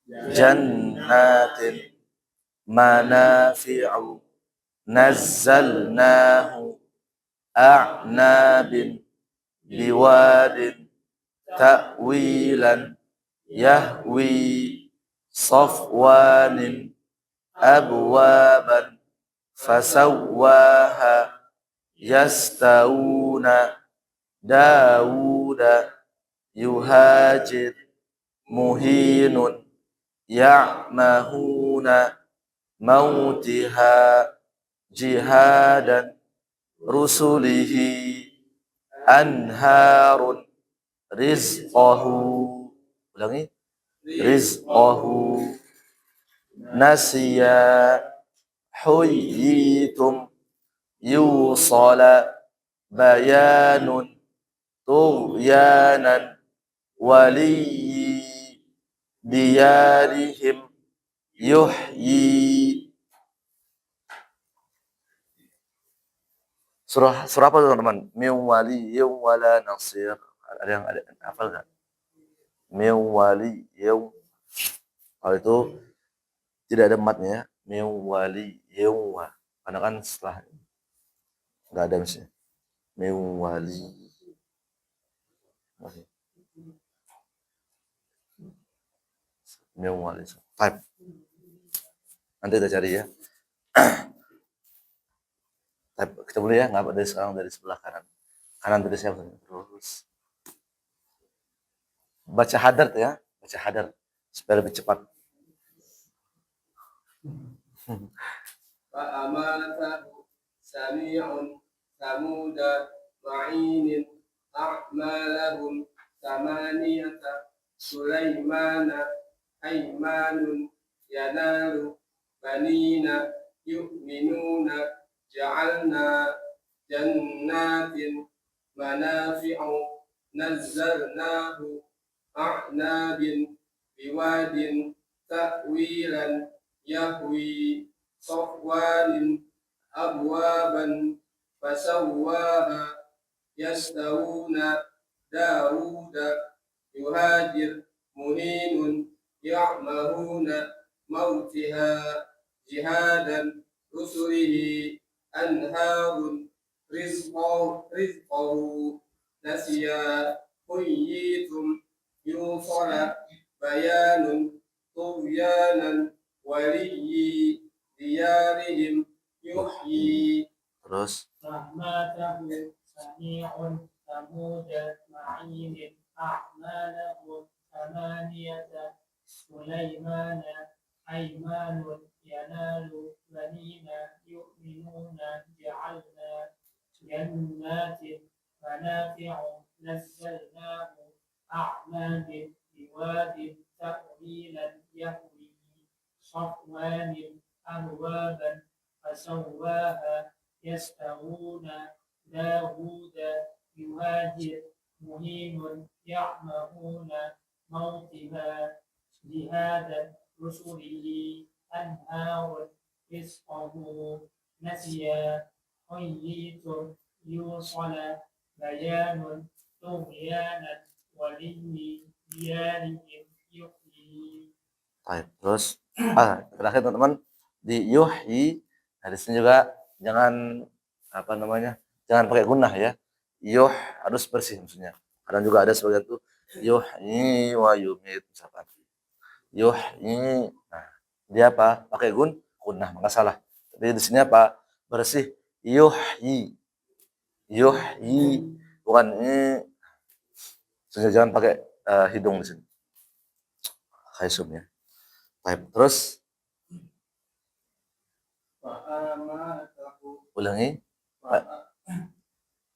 Jannatin manafi'u nazzalnahu a'nabin biwadin ta'wilan yahwi safwanin abwaban fasawwaha yastawuna Dawuda yuhajir muhinun ya'mahuna mautiha jihadan rusulihi anharun rizqahu. Ulangi. Rizqahu nasiya huyyitum yusala bayanun tughyanan waliyyi diyarihim yuhyi. Surah apa teman-teman? Min waliyyin wala nasir. Ada yang hafal enggak? Min waliyyin. Kalau itu tidak ada matnya, min waliyyin wa. Karena kan setelah enggak ada misalnya. Min wali. Min wali. Baik. Nanti kita cari ya. Kita boleh ya, nggak dari sekarang dari sebelah kanan. Kanan dari siapa? Terus baca hadar ya, baca hadar supaya lebih cepat. Fa'amatahu sami'un samuda ma'inin a'malahum samaniyata Sulaimana aymanun yanalu banina yu'minuna ja'alna jannatin manafi'u nazzalnahu a'nabin biwadin ta'wilan yahwi safwanin abwaban fasawwaha yastawuna Dawuda yuhajir muhinun ya'mahuna mautiha jihadan rusulihi anharun rizqahu nasiya huyyitum yusala bayanun tughyanan waliyyi diyarihim yuhyi. Terus rahmatahu sami'un samuda ma'inin a'malahum samaniyata Sulaimana aymanun yanalu banina yu'minuna ja'alna jannatin manafi'u nazzalnahu a'nabin biwadin ta'wilan yahwi safwanin abwaban fasawwaha yastawuna Dawuda yuhajir muhimun ya'mahuna mautiha jihadan rusulihi anharun rizqahu nasiya huyyitum yusala bayanun tughyanan waliyyi diyarihim yuhyi. baik. Terus terakhir teman-teman di yuhyi. Nah, di sini juga jangan apa namanya? Jangan pakai gunnah ya. Yuh harus bersih maksudnya. Kadang juga ada sebagian tuh yuhyi wa yumit misalkan. Yuhyi. Nah, dia apa? Pakai gunnah, maka salah. Tapi di sini apa? Bersih. Yuhyi. Yuhyi. Bukan ini. Sehingga jangan pakai hidung di sini. Khaisum ya. Baik, terus ulangi.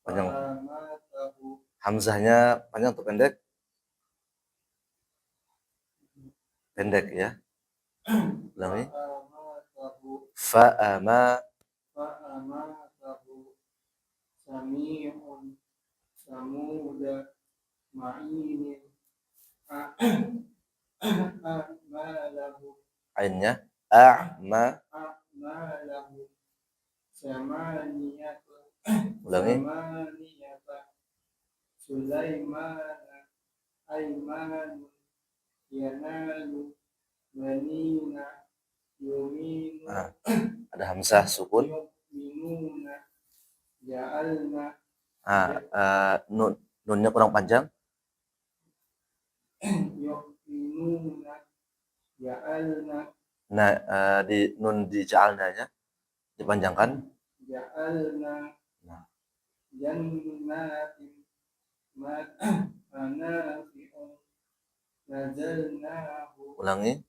Panjang. Hamzahnya panjang atau pendek? Pendek ya. Ulangi. Fa'amatahu sami'un samuda ma'inin a'malahu ainnya a'ma. samaniyata Ulangi. Sulaimana aymanun yanalu banina yuminu Ada hamzah sukun. yu'minuna ja'alna Nunnya kurang panjang. yu'minuna ja'alna Nah, di nun di ja'alnanya dipanjangkan. ja'alna Nah, jannatin manafi'un nazalnahu ulangi.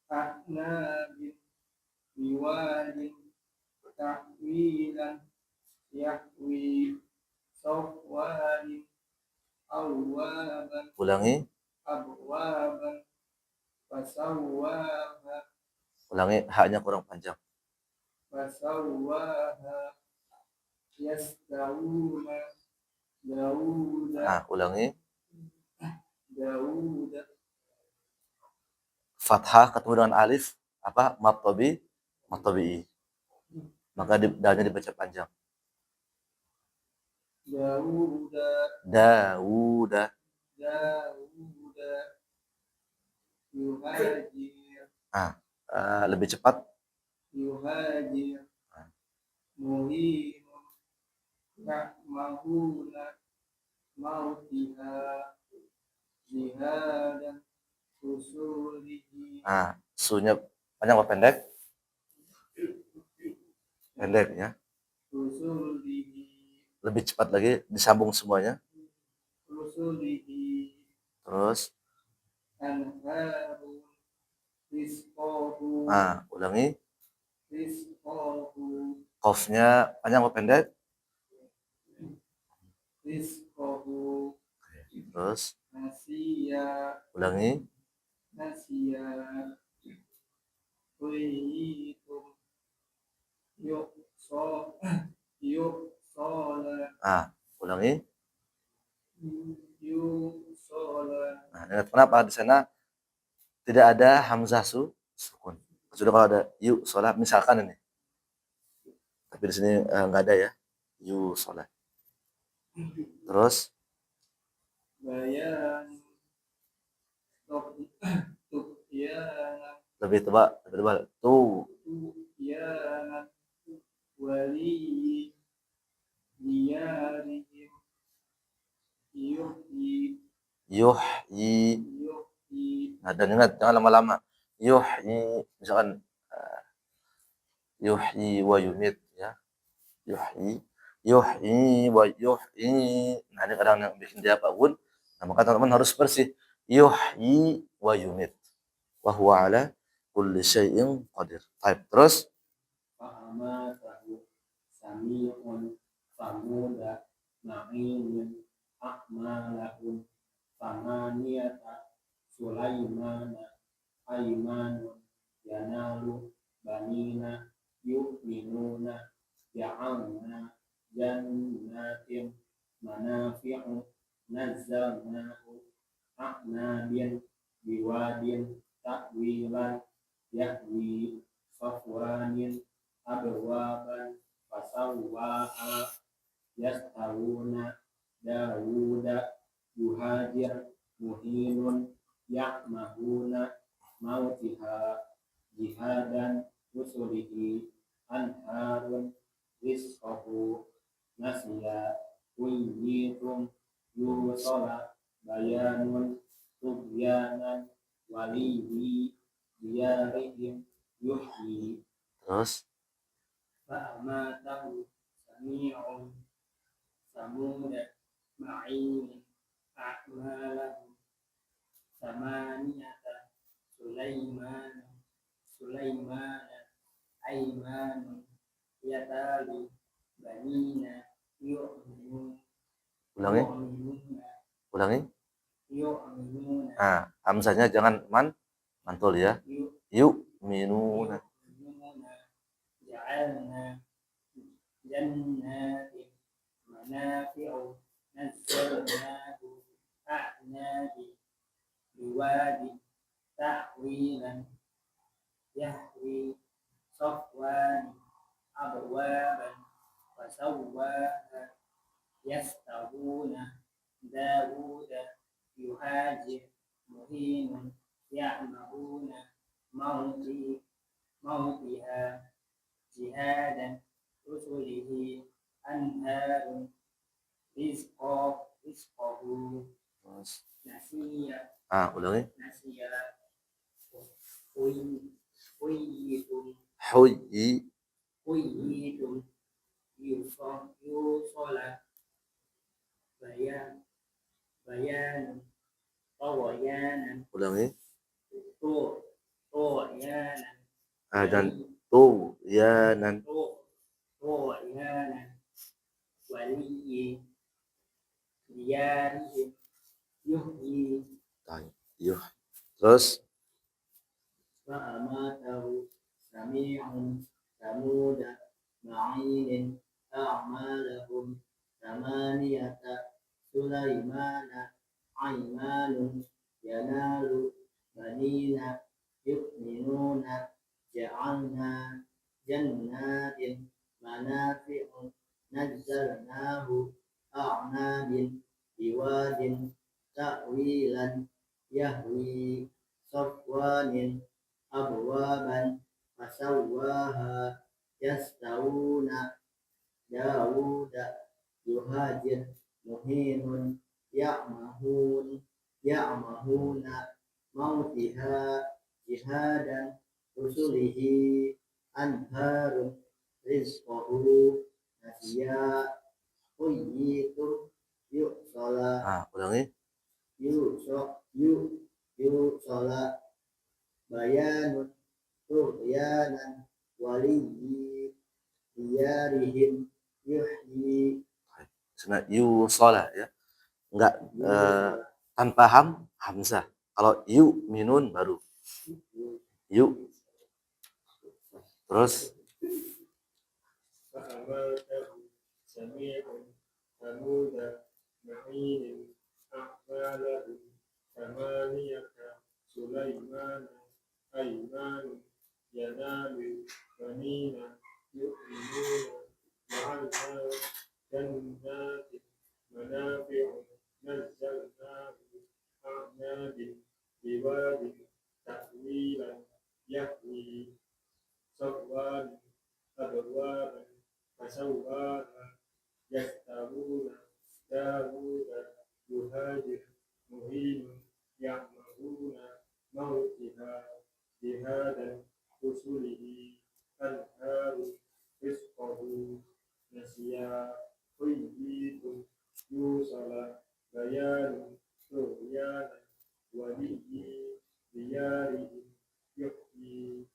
a'nabin biwadin ta'wilan yahwi sawwarin awwaban Ulangi. abwaban fasawwaha Ulangi, haknya kurang panjang. fasawwaha yastawuna Dauda Nah, ulangi. Dauda Fathah ketemu dengan alif apa? Matobi. Maka dalnya dibaca panjang. Dauda. yuhajir Lebih cepat. yuhajir muhinun ya'mahuna mautiha jihadan usulihi Sunya panjang apa pendek? Pendek ya. usulihi Lebih cepat lagi, disambung semuanya. usulihi Terus anharun rizqahu ulangi. rizqahu Qafnya panjang apa pendek? rizqahu Terus nasiya ulangi. nasiya kuitum yuksola Ulangi. yuksola Ingat kenapa di sana tidak ada hamzah sukun. Sudah kalau ada sholat misalkan ini. Tapi di sini enggak ada ya. Sholat. Terus bayan tuhyana lebih tebal tuh. tuhyana wali diyarihim Yuhyi. yuhyi Nah, dan ingat jangan lama-lama. Yuhyi misalkan yuhyi wa yumit ya. Yuhyi wa yuhyi. Nah, ini kadang yang bikin dia pun. Nah, maka teman-teman harus bersih. Yuhyi wa yumit. Wa huwa ala kulli syai'in qadir. Baik, terus fa'amatahu sami'un famuda ma'inun akmalahum famaniyata sulaimana aimanun yanalu banina yu'minuna ya'alna jannatin manafi'u nazzalnahu a'nabin biwadin ta'wilan yahwi safwanin abwaban fasawwaha yastawuna Dawuda yuhajir muhinun ya'mahuna mautiha jihadan usulihi anharun rizqahu nasiya uyyitum yusola bayanun tubyanan walihi diyarihim yuhyi terus fa'amatahu sami'un samuda ma'in a'malahum samaniyata Sulaimana aimanun yatalu banina ulangi yu'minuna hamzahnya jangan mantul ya. Yu'minuna ja'alna jannatin manafi'u nazzalnahu a'nabi biwadi ta'wilan yahwi safwani abwaban fasawwaha yastawuna Dawuda yuhajir muhinun ya'mahuna mautiha jihadan rusulihi anharun rizqahu Terus, nasiya ulangi. nasiya Huyitun Huyyi, Huyitun Yusola Bayan Tawayanan ulangi. Tawayanan Dan tuyanan. Tawayanan Waliyi Diyarihim Yuhyi Yuh. Terus, فأماته سميع ثمود معين أعمالهم ثمانية سليمان أيمان ينال بنين يؤمنون جعلنا جنات منافع نزلناه أعناب بواد تأويلا يهوي صفوان أبوابا فسواها يستوون داود يهاجر مهين يعمهون موتها جهادا رسله أنهار رزقه نسيا حييت يؤصلا ulangi. يؤصلا bayanun tughyanan waliyyi diyarihim yuhyi Sana yusala ya. Enggak tanpa hamzah. Kalau minun baru yu. Terus, فأماته سميع ثمود معين أعمالهم ثمانية سليمان أيمان ينال بنين يؤمنون جعلنا جنات منافع نزلناه أعناب بواد تأويلا يهوي صفوان أبوابا فسواها يستوون داود يهاجر مهين يعمهون موتها جهادا رسله أنهار رزقه نسيا حييت يوصل بيان طغيانا ولي ديارهم يحيي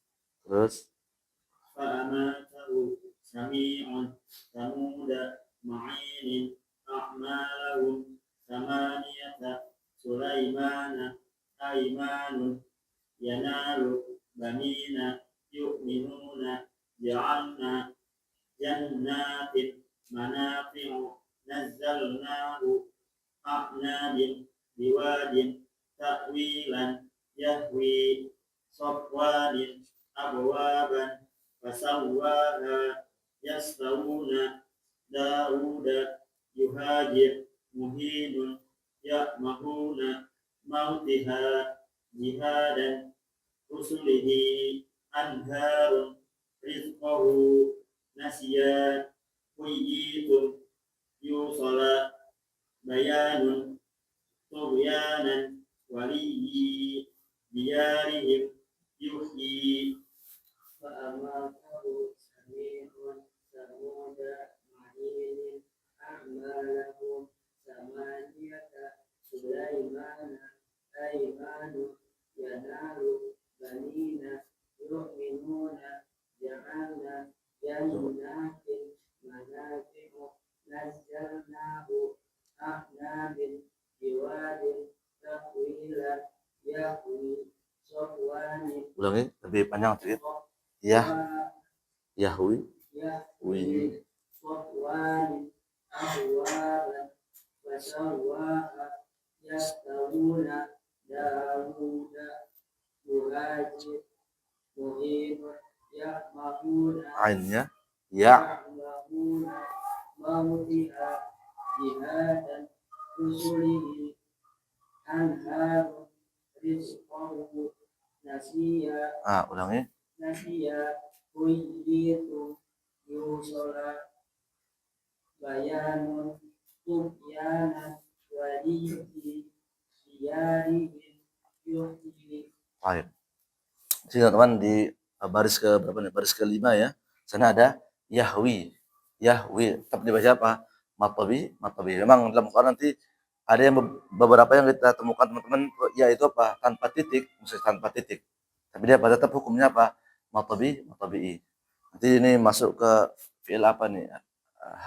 terus, فأماته سميع ثمود معين أعمالهم ثمانية سليمان أيمان ينال بنين يؤمنون جعلنا جنات منافع نزلناه أعناب بواد تأويلا يهوي صفوان أبوابا فسواها يستوون داود يهاجر مهين يأمهون موتها جهادا رسله أنهار رزقه نسيا حييت يوصل بيان طغيانا ولي ديارهم يحيي فأماته سميع ثمود معين أعمالهم ثمانية سليمان أيمان ينال بنين يؤمنون جعلنا جنات منافع نزلناه أعناب بواد تأويلا يهوي صفوان ulangi lebih panjang sedikit. Yahwi, wi, صفوان أبوابا فسواها يستوون داود يهاجر مهين يأمهون ainnya, يعمهون موتها جهادا رسله أنهار رزقه نسيا ulangi. حييت يوصل بيان طغيانا ولي خيارهم يحيي. Baik. Jadi teman-teman di baris ke berapa nih? Baris ke-5 ya. Sana ada Yahwi. Yahwi. Tetap dibaca apa? Matabi, matabi. Memang dalam Quran nanti ada yang beberapa yang kita temukan teman-teman yaitu apa? Tanpa titik, maksudnya tanpa titik. Tapi dia pada tetap hukumnya apa? Matabi, matabi'i. Nanti ini masuk ke fi'il apa nih?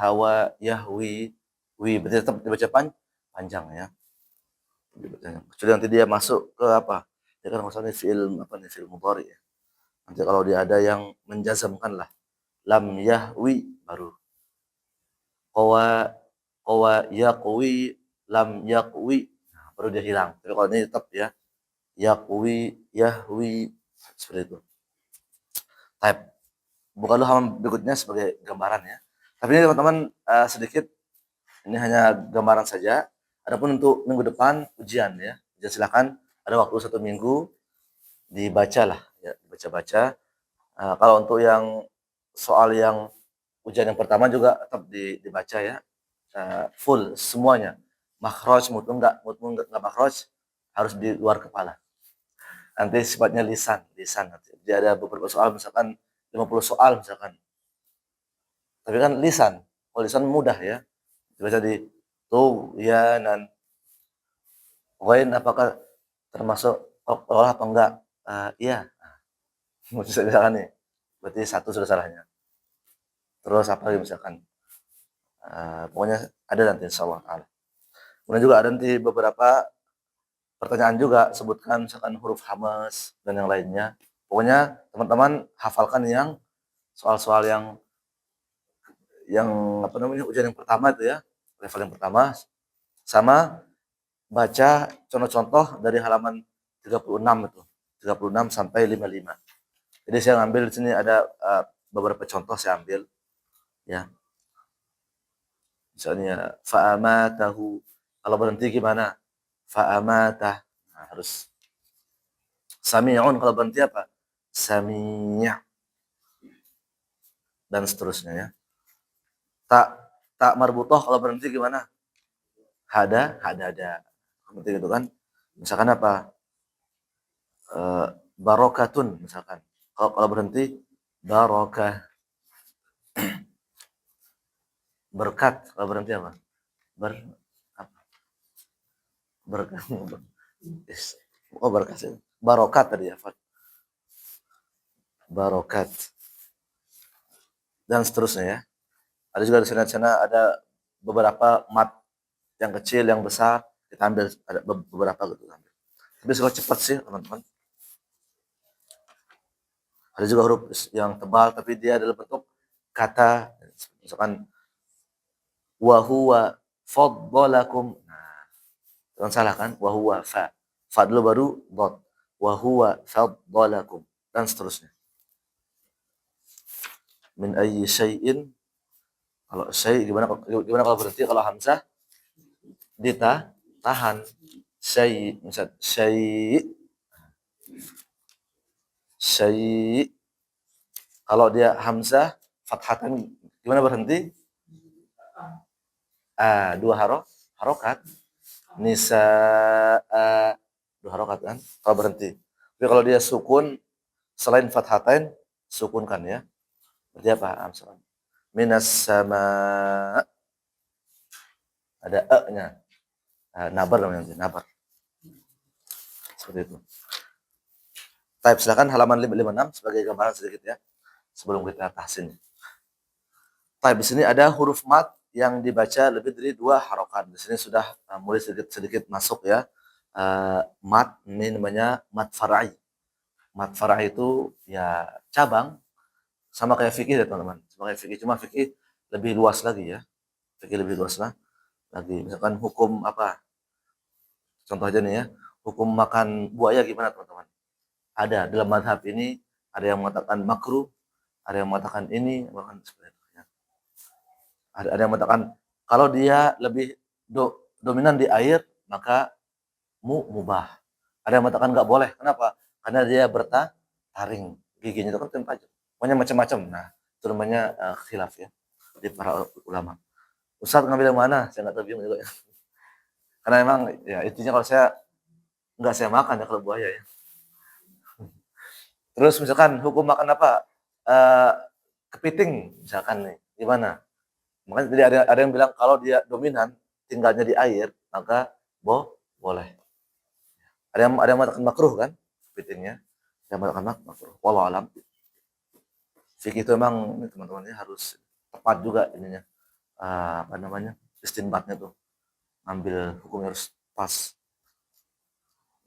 Hawa, Yahwi, wi. Berarti tetap dibaca panjang ya. Kecuali nanti dia masuk ke apa? Dia kan maksudnya fi'il apa nih? Fi'il mudhari ya. Nanti kalau dia ada yang menjazamkan lah. Lam yahwi baru. Qawa yaqwi lam yaqwi. Nah, baru dia hilang. Tapi kalau ini tetap ya. Yaqwi yahwi seperti itu. Type. Buka dulu halaman berikutnya sebagai gambaran ya. Tapi ini teman-teman sedikit ini hanya gambaran saja. Adapun untuk minggu depan ujian ya. Ujian silakan ada waktu 1 minggu dibacalah ya, dibaca-baca. Kalau untuk yang soal yang ujian yang pertama juga tetap dibaca ya. Full semuanya. Makhraj mutun enggak makhraj harus di luar kepala. Nanti sifatnya lisan nanti. Jadi ada beberapa soal misalkan 50 soal misalkan. Tapi kan lisan. Kalau lisan mudah ya. Dibaca di tuh ya nan. Ghain apakah termasuk olah apa enggak? Iya. Misalkan nih. Berarti 1 sudah salahnya. Terus apa lagi misalkan? Pokoknya ada nanti insyaallah taala. Kemudian juga ada nanti beberapa pertanyaan juga sebutkan misalkan huruf hamas dan yang lainnya. Pokoknya teman-teman hafalkan yang soal-soal yang apa namanya ujian yang pertama itu ya, level yang pertama sama baca contoh-contoh dari halaman 36 itu. 36 sampai 55. Jadi saya ngambil di sini ada beberapa contoh saya ambil ya. Misalnya fa'amatahu. Kalau berhenti gimana? Fa'amatah. Nah, harus sami'un. Kalau berhenti apa? Sami'. Dan seterusnya ya. Tak marbutoh kalau berhenti gimana? Hadada. Seperti itu kan. Misalkan apa? Barokatun misalkan. Kalau berhenti barokah. Berkat kalau berhenti apa? Berkat. Oh berkat. Barokat tadi ya. Barokat. Dan seterusnya ya. Ada juga di sana ada beberapa mat yang kecil, yang besar, kita ambil ada beberapa gitu ambil. Tapi suka cepat sih teman-teman. Ada juga huruf yang tebal tapi dia dalam bentuk kata, misalkan wa huwa faddalakum. Nah, jangan salah kan? Wa huwa fa. Fa dulu baru dot. Wa huwa faddalakum dan seterusnya. Min ayyi syai'in. Kalau syai gimana kalau berhenti kalau hamzah ditahan syai misal syai kalau dia hamzah fathatan gimana berhenti? Dua harokat nisa dua harokat kan kalau berhenti. Tapi kalau dia sukun selain fathatain sukunkan ya. Berarti apa? Minas sama ada e-nya. Nabar namanya, nabar. Seperti itu. Type silakan halaman 556 sebagai gambaran sedikit ya. Sebelum kita tahsin. Type di sini ada huruf mat yang dibaca lebih dari 2 harokat. Di sini sudah mulai sedikit masuk ya. Mat ini namanya mat far'i. Mat far'i itu ya cabang sama kayak fikih ya teman-teman. Sama kayak fikih, cuma fikih lebih luas lagi ya. Fikih lebih luas lah. Lagi misalkan hukum apa? Contoh aja nih ya, hukum makan buaya gimana teman-teman? Ada dalam mazhab ini ada yang mengatakan makruh, ada yang mengatakan ini, bahkan seperti itu ya. Ada yang mengatakan kalau dia lebih dominan di air maka mubah. Ada yang mengatakan nggak boleh. Kenapa? Karena dia bertaring, giginya itu kan tajam. Pokoknya macam-macam. Nah, itu namanya khilaf ya di para ulama. Ustaz ngambil yang mana? Saya nggak tahu juga ya. Karena memang ya intinya kalau saya nggak saya makan ya kalau buaya ya. Terus misalkan hukum makan apa? Eh, Kepiting misalkan nih, gimana? Makanya tadi ada yang bilang kalau dia dominan tinggalnya di air, maka boleh. Ada yang mengatakan makruh kan? Kepitingnya. Yang mengatakan makruh. Wallahu alam. Fikih itu emang ini teman-teman ya harus tepat juga ininya. Apa namanya? Istinbatnya tuh. Ambil hukumnya harus pas.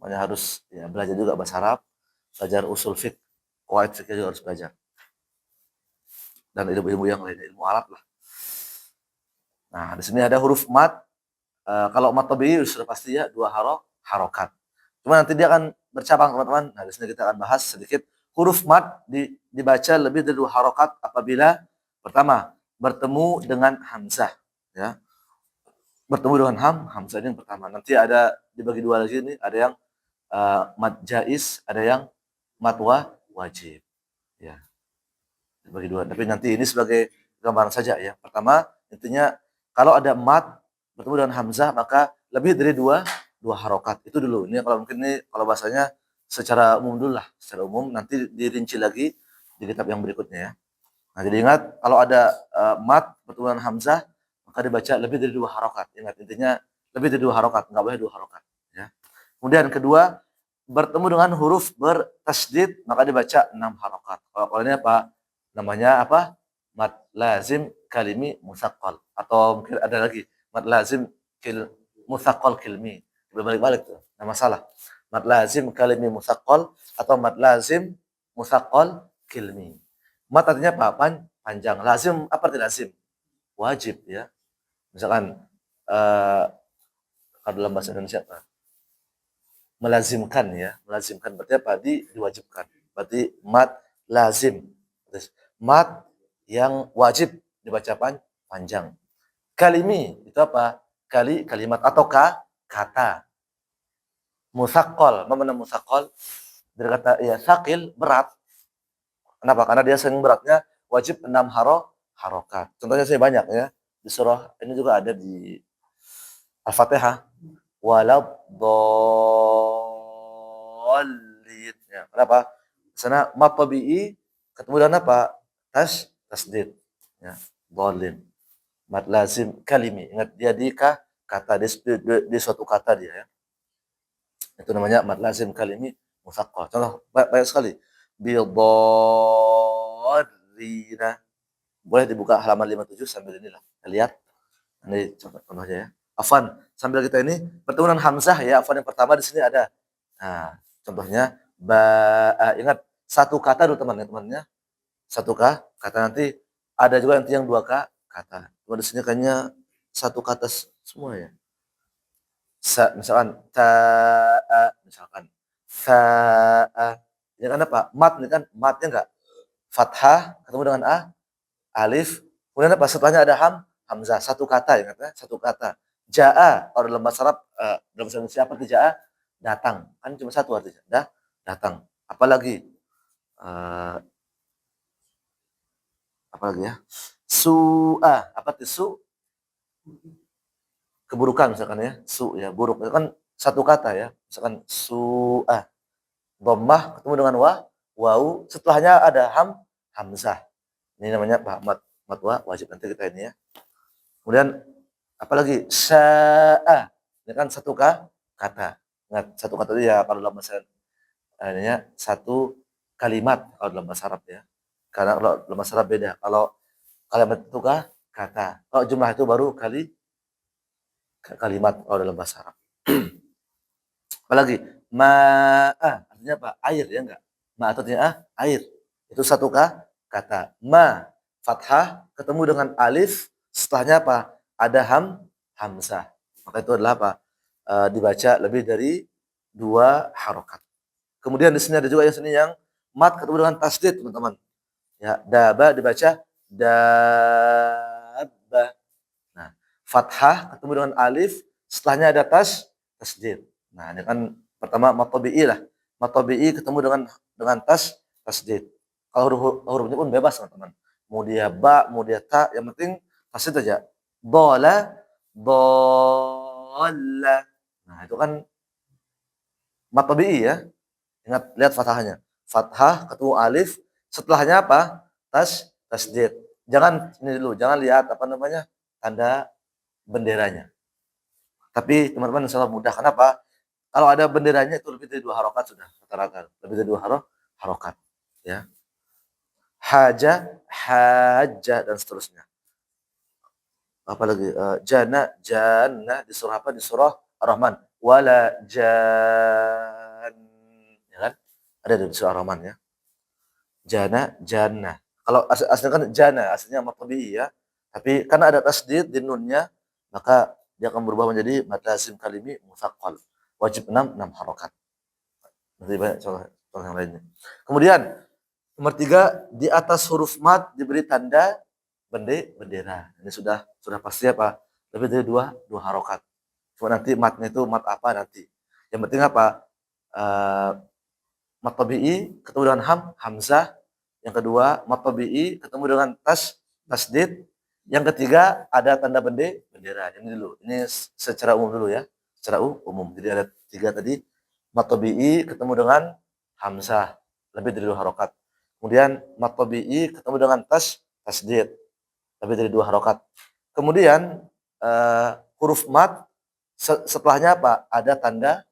Makanya harus ya belajar juga bahasa Arab, belajar usul fiqh, qawaid fiqh juga harus belajar. Dan ilmu-ilmu yang lainnya, ilmu Arab lah. Nah, di sini ada huruf mat. Kalau mat tabi'i sudah pasti ya dua harokat. Cuma nanti dia akan bercabang teman-teman. Nah, di sini kita akan bahas sedikit huruf mat dibaca lebih dari dua harokat apabila pertama bertemu dengan hamzah, ya. Bertemu dengan hamzah ini yang pertama. Nanti ada dibagi dua lagi nih, ada yang mat jaiz, ada yang mat wajib, ya. Dibagi dua. Tapi nanti ini sebagai gambaran saja ya. Pertama, intinya kalau ada mat bertemu dengan hamzah maka lebih dari dua harokat. Itu dulu. Ini kalau mungkin ini kalau bahasanya secara umum dulu lah, secara umum nanti dirinci lagi di kitab yang berikutnya ya. Nah, jadi ingat kalau ada mat bertemu dengan hamzah maka dibaca lebih dari dua harokat. Ingat intinya lebih dari dua harokat, enggak boleh dua harokat ya. Kemudian kedua, bertemu dengan huruf bertasdid maka dibaca 6 harokat. Kalau ini apa? Namanya apa? Mad lazim kalimi musaqqal, atau mungkin ada lagi mad lazim musaqqal kilmi. Berbalik-balik tuh. Nah, masalah. Mad lazim kalimi musaqqal atau mad lazim musaqqal kilmi. Mad artinya apa? Panjang. Lazim apa arti lazim? Wajib ya. Misalkan kalau dalam bahasa Indonesia apa? Melazimkan ya. Melazimkan berarti apa? Diwajibkan. Berarti mad lazim. Mat yang wajib dibaca panjang. Kalimi itu apa? Kalimat atau kata. Musaqqal, apa makna musaqqal? Dari kata ya sakil, berat. Kenapa? Karena dia sering beratnya wajib 6 harokat. Contohnya saya banyak ya. Di surah ini juga ada di Al-Fatihah. Waladdallin. Ya, kenapa? Di sana mat tabi'i ketemu dengan apa? Tasdid, ya, dhalin. Mad lazim kalimi. Ingat dia di kata di suatu kata dia ya. Itu namanya mad lazim kalimi musaqqal. Contoh banyak sekali. Bidharrina. Boleh dibuka halaman 57 sambil inilah. Lihat. Ini contohnya ya. Afan, sambil kita ini pertemuan hamzah ya. Afan yang pertama di sini ada. Nah, contohnya ingat satu kata dulu teman-temannya. Satu kata, nanti ada juga nanti yang dua kata. Cuma di sini kayaknya satu kata semua ya. Misalkan misalkan ini kan apa? Mat ini kan matnya enggak fathah ketemu dengan alif. Kemudian apa? Setelahnya ada hamzah. Satu kata ingat ya, satu kata. Jaa kalau dalam bahasa Arab dalam bahasa Indonesia apa arti jaa? Datang. Kan cuma satu artinya. Datang. Apalagi apalagi ya? Apa arti keburukan misalkan ya. Ya, buruk. Itu kan satu kata ya. Misalkan dhammah ketemu dengan wau, setelahnya ada hamzah. Ini namanya mat wajib nanti kita ini ya. Kemudian apalagi sya'a. Ini kan satu kata. Ingat satu kata itu ya kalau dalam bahasa ininya satu kalimat kalau dalam bahasa Arab ya. Karena kalau dalam bahasa Arab beda. Kalau kalimat itu kata. Kalau jumlah itu baru kalimat kalau dalam bahasa Arab. Apalagi artinya apa? Air ya enggak? Ma artinya air. Itu satu kata. Fathah ketemu dengan alif, setelahnya apa? Ada hamzah. Maka itu adalah apa? Dibaca lebih dari dua harokat. Kemudian di sini ada juga yang mat ketemu dengan tasdid, teman-teman. Ya, daba dibaca dabba. Nah, fathah ketemu dengan alif, setelahnya ada tasdid. Nah, ini kan pertama mat tabi'i lah. Mat tabi'i ketemu dengan tasdid. Kalau hurufnya pun bebas, teman-teman. Mau dia ba, mau dia ta, yang penting tasdid aja. Dhala, dhalla. Nah, itu kan mat tabi'i ya. Ingat, lihat fathahnya. Fathah ketemu alif, setelahnya apa? Tasdid. Jangan ini dulu, jangan lihat apa namanya? Tanda benderanya. Tapi teman-teman insyaallah mudah. Kenapa? Kalau ada benderanya itu lebih dari 2 harokat sudah rata-rata. Lebih dari 2 harokat, ya. Haja, haja dan seterusnya. Apalagi jana di surah apa? Di surah Ar-Rahman. Wala jan, ya kan? Ada di surah Ar-Rahman ya. Jana. Kalau aslinya kan jana, aslinya mad tabi'i ya. Tapi karena ada tasdid di nunnya, maka dia akan berubah menjadi mad lazim kalimi mutsaqqal. Wajib 6 harokat. Nanti banyak contoh yang lainnya. Kemudian nomor 3, di atas huruf mad diberi tanda bendera. Ini sudah pasti apa? Lebih dari 2 harokat. Cuma nanti matnya itu mat apa nanti. Yang penting apa? Mat tabi'i ketemu dengan hamzah. Yang kedua, mat tabi'i ketemu dengan tasdid. Yang ketiga, ada tanda bendera. Ini dulu. Ini secara umum dulu ya. Secara umum. Jadi ada 3 tadi. Mat tabi'i ketemu dengan hamzah. Lebih dari 2 harokat. Kemudian mat tabi'i ketemu dengan tasdid. Lebih dari 2 harokat. Kemudian huruf mat setelahnya apa? Ada tanda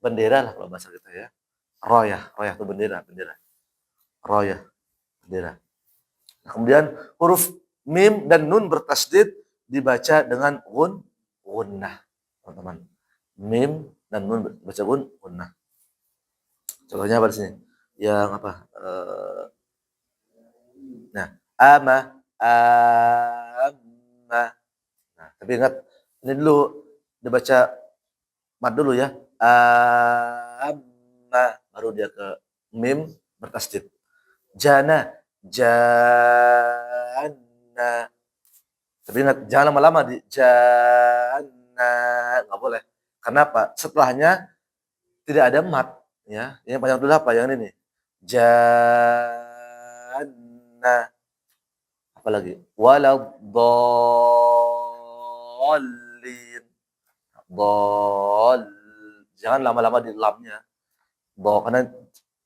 bendera lah kalau bahasa kita ya. Royah itu bendera. Royah, bendera. Nah, kemudian huruf mim dan nun bertasdid dibaca dengan gunnah, teman-teman. Mim dan nun baca gunnah. Contohnya apa di sini? Yang apa? Nah, amma. Nah, tapi ingat ini dulu dibaca mad dulu ya. Amma, baru dia ke mim bertasdid. Jana. Tapi ingat, jangan lama-lama di jana, nggak boleh. Kenapa? Setelahnya tidak ada mat, ya. Yang panjang dulu apa? Yang ini nih. Jana. Apalagi? Waladhdallin. Jangan lama-lama di lamnya. Karena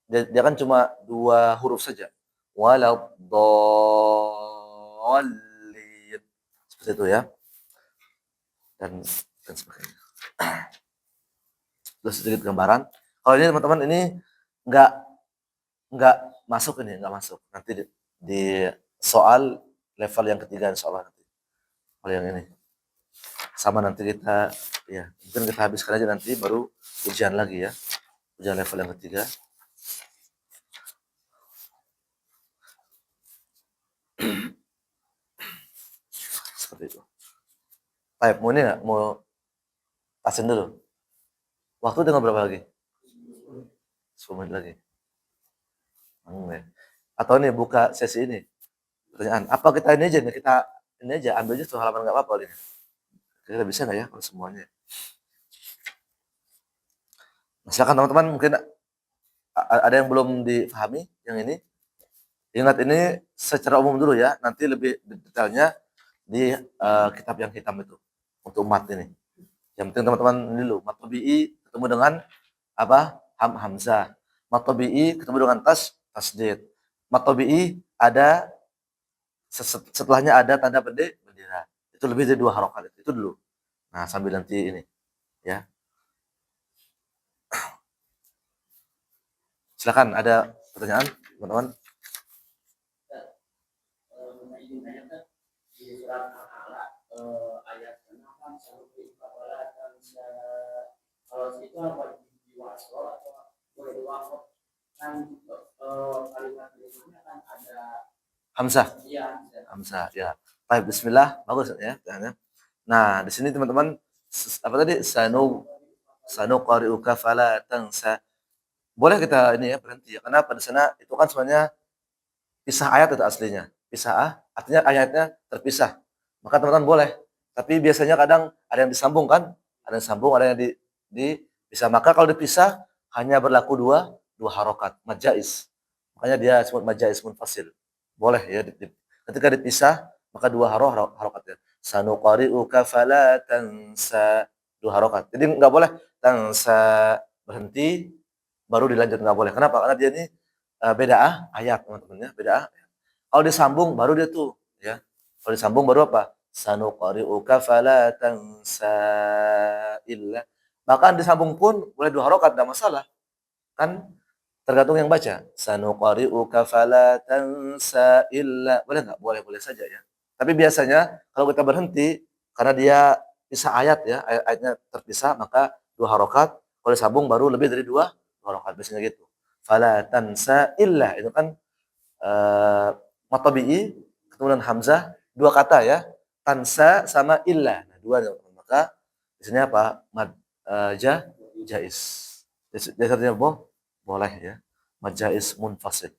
dia kan cuma 2 huruf saja. Waladhdallin. Seperti itu ya. Dan sebagainya. Terus sedikit gambaran. Kalau ini teman-teman ini enggak masuk ini, enggak masuk. Nanti di soal level yang ketiga insyaallah nanti. Kalau yang ini. Sama nanti kita ya, mungkin kita habiskan aja nanti baru ujian lagi ya. Ujian level yang ketiga. Seperti itu. Baik, mau ini nggak? Mau pasin dulu. Waktu tinggal berapa lagi? 10 menit lagi. Ya. Atau ini buka sesi ini. Pertanyaan. Apa kita ini aja nih? Kita ini aja ambil aja 1 halaman nggak apa-apa ini. Kira-kira bisa nggak ya kalau semuanya? Nah, silakan teman-teman, mungkin ada yang belum dipahami yang ini. Ingat ini secara umum dulu ya. Nanti lebih detailnya di kitab yang hitam itu untuk mat ini. Yang penting teman-teman ini dulu, mat tabi'i ketemu dengan apa? Hamzah. Mat tabi'i ketemu dengan tasdid. Mat tabi'i ada setelahnya ada tanda bendera. Itu lebih dari 2 harokat itu dulu. Nah, sambil nanti ini ya. Silakan, ada pertanyaan teman-teman? Di surat Al-Alaq ayat 6 sampai 14 kalau itu apa diwasol atau boleh diwakaf kan kalimat berikutnya kan ada Hamzah. iya Hamzah ya. Baik, bismillah. Bagus ya. Nah, di sini teman-teman apa tadi? Sanu qari'uka fala tansa. Boleh kita ini ya berhenti ya. Kenapa? Di sana itu kan sebenarnya pisah ayat itu aslinya. Pisah artinya ayatnya terpisah. Maka teman-teman boleh. Tapi biasanya kadang ada yang disambung kan? Ada yang sambung, ada yang dipisah. Maka kalau dipisah hanya berlaku 2 harokat. Mad jaiz. Makanya dia disebut mad jaiz munfasil. Boleh ya. Ketika dipisah maka 2 harokatnya. Sanuqari'uka fala tansa. 2 harokat. Jadi nggak boleh tansa berhenti baru dilanjut, nggak boleh. Kenapa? Karena dia ini bedaah ayat teman-teman ya, bedaah. Kalau disambung baru dia tuh ya. Kalau disambung baru apa? Sanuqri'uka fala tansa illa. Bahkan disambung pun boleh 2 harokat, enggak masalah. Kan tergantung yang baca. Sanuqri'uka fala tansa illa. Boleh enggak? Boleh, boleh saja ya. Tapi biasanya kalau kita berhenti karena dia pisah ayat ya, ayat-ayatnya terpisah, maka 2 harokat. Kalau disambung baru lebih dari 2 harokat, biasanya gitu. Fala tansa illa itu kan matabi'i kemudian hamzah, 2 kata ya. Tansa sama illa. Nah, 2 maka di sini apa? Mad jaiz. Dasarnya boleh ya. Mad jaiz munfasil.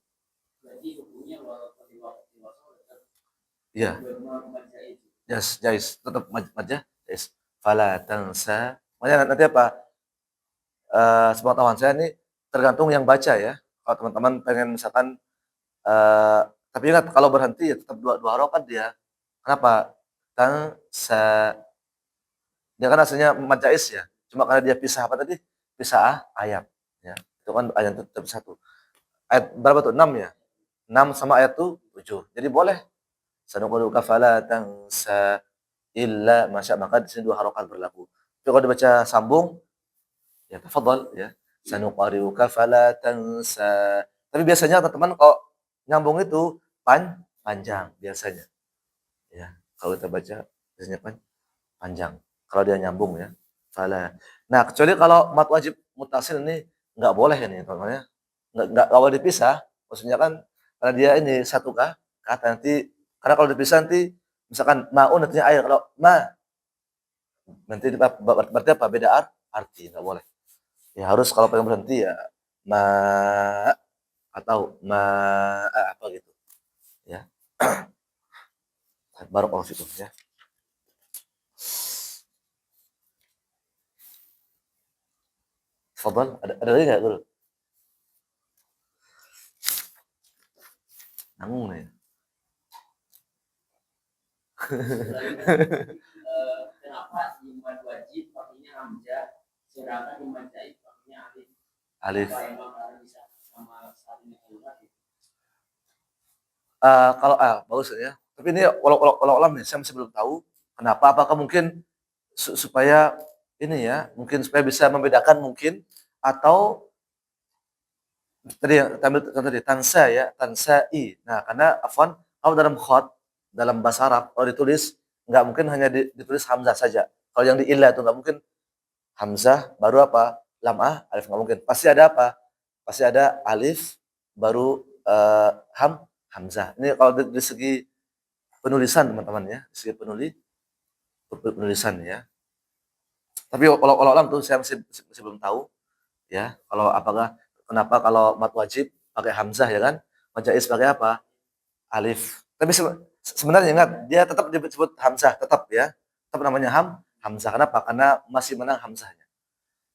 Berarti hukumnya walaupun di waktu tetap Iya. Yes, jaiz. Tetap mad jaiz. Fala tansa. Makanya nanti apa? Sepengetahuan saya ini tergantung yang baca ya. Kalau teman-teman pengen misalkan tapi ingat kalau berhenti ya tetap 2 harokat dia. Kenapa? Tansa. Dia kan aslinya mad jaiz ya. Cuma karena dia pisah apa tadi? Pisah ayat ya. Itu kan ayat tetap satu. Ayat berapa tuh? 6 ya. 6 sama ayat tuh 7. Jadi boleh. Sanuqri'uka fala tansa illa maka di sini 2 harokat berlaku. Tapi kalau dibaca sambung ya tafadhal ya. Sanuqri'uka fala tansa. Tapi biasanya teman-teman kalau nyambung itu panjang biasanya. Ya, kalau kita baca biasanya panjang. Kalau dia nyambung ya. Fala. Nah, kecuali kalau mat wajib mutasil ini enggak boleh ini teman-teman ya. Enggak boleh dipisah. Maksudnya kan karena dia ini satu kata nanti karena kalau dipisah nanti misalkan maun artinya air, kalau nanti berarti apa? Beda arti, enggak boleh. Ya harus kalau pengen berhenti ya ma atau apa gitu. Ya. Barakallahu fikum ya. Tafadhal, ada lagi enggak, Guru? Nanggung nih. Kenapa di mad wajib pakainya hamzah, sedangkan di mad jaiz pakainya alif? Alif. Apa emang karena bisa sama saling kalimat? Kalau bagus ya. Tapi ini walau alam ya, saya masih belum tahu kenapa. Apakah mungkin supaya ini ya, mungkin supaya bisa membedakan mungkin atau tadi yang tadi tansa ya, tansai. Nah, karena afwan kalau dalam khot dalam bahasa Arab kalau ditulis nggak mungkin hanya ditulis hamzah saja. Kalau yang di illa itu nggak mungkin hamzah baru apa? Lam alif nggak mungkin. Pasti ada apa? Pasti ada alif baru hamzah. Ini kalau dari segi penulisan teman-teman ya, segi penulisan ya. Tapi kalau alam tuh saya masih belum tahu ya. Kalau kenapa kalau mat wajib pakai hamzah ya kan? Mat jaiz pakai apa? Alif. Tapi sebenarnya ingat dia tetap disebut hamzah tetap ya. Tetap namanya hamzah. Kenapa? Karena masih menang hamzahnya.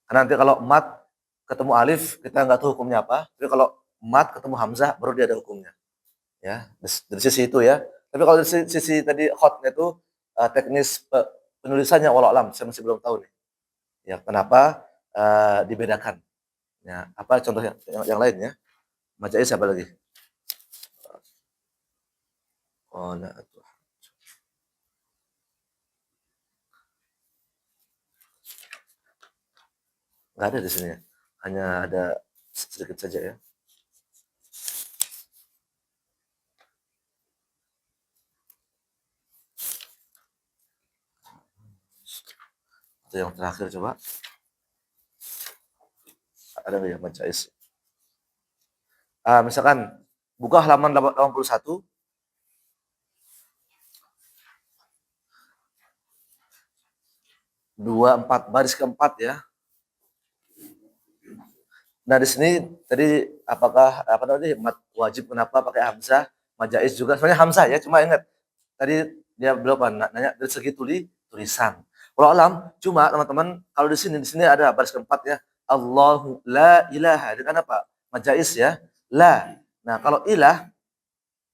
Karena nanti kalau mat ketemu alif kita nggak tahu hukumnya apa. Tapi kalau mat ketemu hamzah baru dia ada hukumnya. Ya, dari sisi itu ya. Tapi kalau dari sisi tadi khotnya itu teknis penulisannya walau alam saya masih belum tahu nih. Ya, kenapa dibedakan? Ya, apa contohnya yang lain ya? Majais apa lagi? Oh, nah, nggak ada di sini ya. Hanya ada sedikit saja ya. Itu yang terakhir coba. Ada nggak ya majais? Misalkan buka halaman 81. Dua empat baris keempat ya. Nah di sini tadi apakah apa namanya mat wajib kenapa pakai hamzah, majais juga sebenarnya hamzah ya, cuma ingat tadi dia belum nanya dari segi tulisan. Walau alam, cuma teman-teman kalau di sini ada baris keempat ya. Allahu la ilaha dengan apa? Majais ya. La. Nah, kalau ilah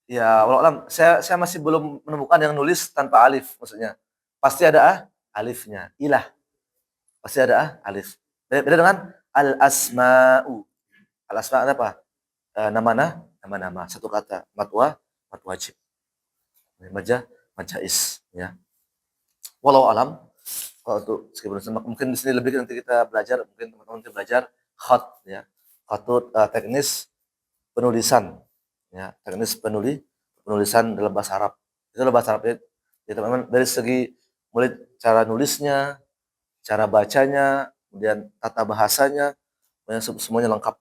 ya walau alam saya masih belum menemukan yang nulis tanpa alif maksudnya. Pasti ada alifnya. Ilah. pasti ada alif. Beda dengan al-asma'u. Al-asma' apa? Nama-nama, satu kata, mat wajib. Majais, ya. Walau alam, kalau untuk meskipun mungkin di sini lebih nanti kita belajar, mungkin teman-teman nanti belajar khat, ya. Khatut teknis penulisan, ya, teknis penulisan dalam bahasa Arab. Itu adalah bahasa Arab ya, teman-teman, dari segi mulai cara nulisnya, cara bacanya, kemudian tata bahasanya, semuanya lengkap.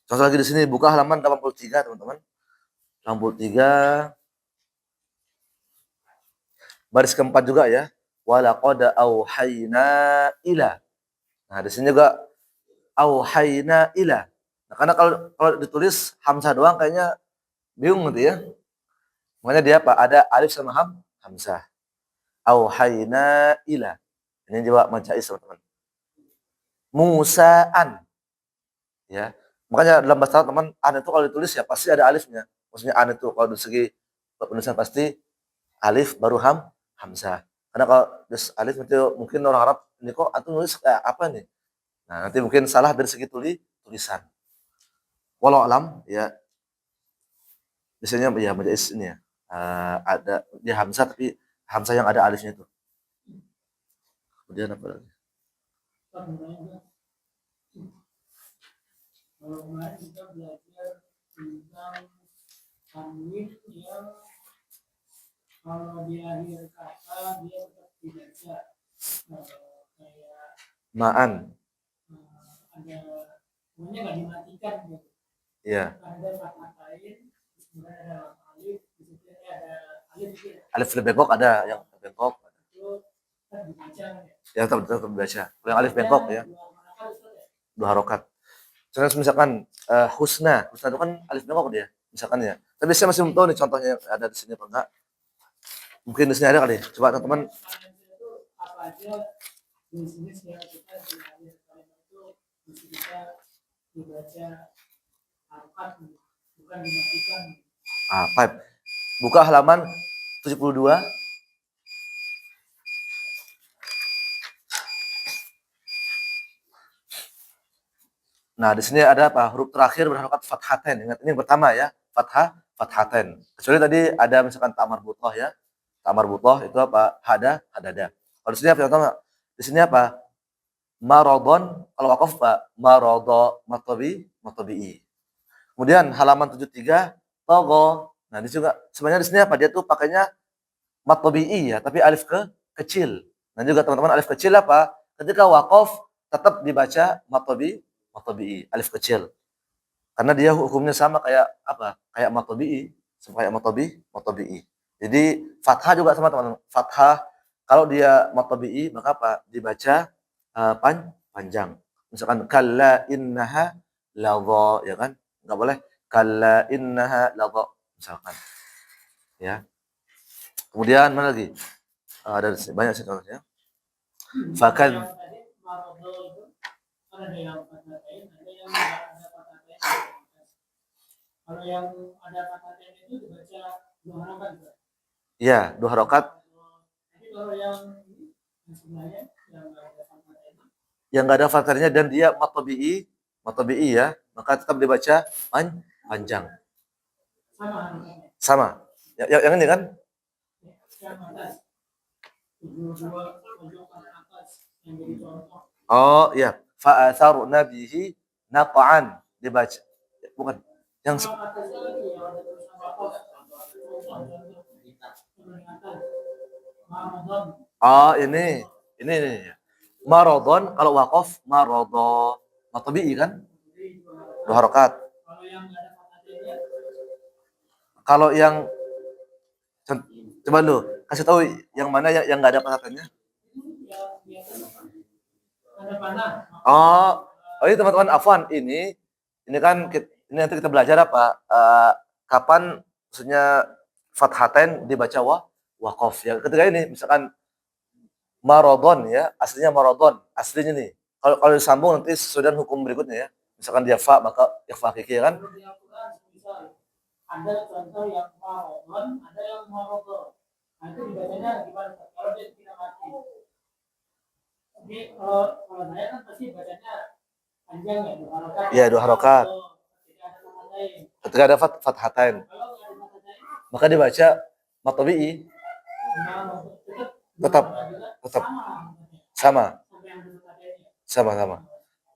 Contoh lagi di sini, buka halaman 83, teman-teman. 83 baris keempat juga ya. Walaqad auhayna ila. Nah, di sini juga auhayna ila. Nah, karena kalau ditulis hamzah doang kayaknya bingung gitu ya. Makanya dia apa? Ada alif sama hamzah. Auhayna ila. Ini juga majais, teman-teman. Musa'an. Ya. Makanya dalam bahasa Arab, teman, an itu kalau ditulis ya pasti ada alifnya. Maksudnya an itu kalau dari segi penulisan pasti alif baru hamzah. Karena kalau alif nanti mungkin orang Arab ini kok atau nulis kayak apa nih? Nah, nanti mungkin salah dari segi tulisan. Walau alam ya, biasanya ya majais ini ya. Ada dia hamzah tapi hamzah yang ada alifnya itu. Kemudian apa lagi? Kalau kemarin kita belajar tentang tanwin yang kalau di akhir kata dia tetap dibaca kayak Ma'an. ada pokoknya nggak dimatikan gitu. Iya. Ada fathah-fathain, kemudian ada alif, di situ ada alif gitu. Alif bengkok ada yang bengkok. Itu tetap dibaca ya. Ya tetap dibaca. Kalau yang alif bengkok ya. Dua harokat. Misalkan husna itu kan alif bengkok dia, misalkan ya. Tapi saya masih belum tahu nih contohnya yang ada di sini apa enggak. Mungkin di sini ada kali. Coba teman-teman. Apa aja jenis-jenis yang kita di akhir kalimat itu bisa dibaca harokat, bukan dimatikan. Baik. Buka halaman 72. Nah, di sini ada apa? Huruf terakhir berharokat fathaten. Ingat, ini yang pertama ya, fathaten. Kecuali tadi ada misalkan ta'mar butoh ya. Ta'mar butoh itu apa? Hadada. Kalau di sini apa? Contoh, di sini apa? Marodon, kalau wakaf Pak, marodo matobi'i. Kemudian halaman 73, togo. Nah, ini juga sebenarnya di sini apa? Dia tuh pakainya matobi'i ya, tapi alif kecil. Dan juga teman-teman alif kecil apa? Ketika wakaf tetap dibaca matobi'i, alif kecil. Karena dia hukumnya sama kayak apa? Kayak matobi'i, sama kayak matobi'i. Jadi fathah juga sama teman-teman. Fathah kalau dia matobi'i maka apa? Dibaca panjang. Misalkan kalla innaha ladha, ya kan? Enggak boleh kalla innaha ladha misalkan. Ya. Kemudian mana lagi? Ada banyak sih contohnya. Fakad Ada yang fathah-fathah, ada yang ada fathah-fathah. Kalau yang ada fathah itu dibaca dua harokat juga. Iya, dua harokat. Tapi kalau yang sebenarnya yang nggak ada fathahnya dan dia matobi'i ya, maka tetap dibaca panjang. sama harokatnya. Sama. Yang ini kan? Yang atas. Dua pojokan atas yang jadi contoh. Oh iya, fa'atharna bihi naq'an dibaca. Bukan. Yang atasnya lagi yang ada tulisan wakaf. Oh, ini. Maradon kalau wakaf marodo matobi'i kan? Dua harokat. Kalau yang coba lu kasih tahu yang mana yang nggak ada fathahnya. Oh, ini teman-teman afwan ini kan ini nanti kita belajar apa? Kapan maksudnya fathaten dibaca waqaf ya. Ketika ini misalkan marodon ya, aslinya marodon, aslinya nih. Kalau disambung nanti sesuai dengan hukum berikutnya ya. Misalkan dia fa maka ya fa hakiki kan? Ada contoh yang marodon, ada yang marodon. Nah, itu dibacanya gimana? Kalau dia tidak mati. Tapi kalau saya kan pasti bacanya panjang ya, 2 harokat. Iya, 2 harokat. Tidak ada kata lain. Ketika ada fathatain, Kalau nggak ada kata lain, maka dibaca matobi'i. Tetap, tetap sama, sampai yang ada kata lain. sama.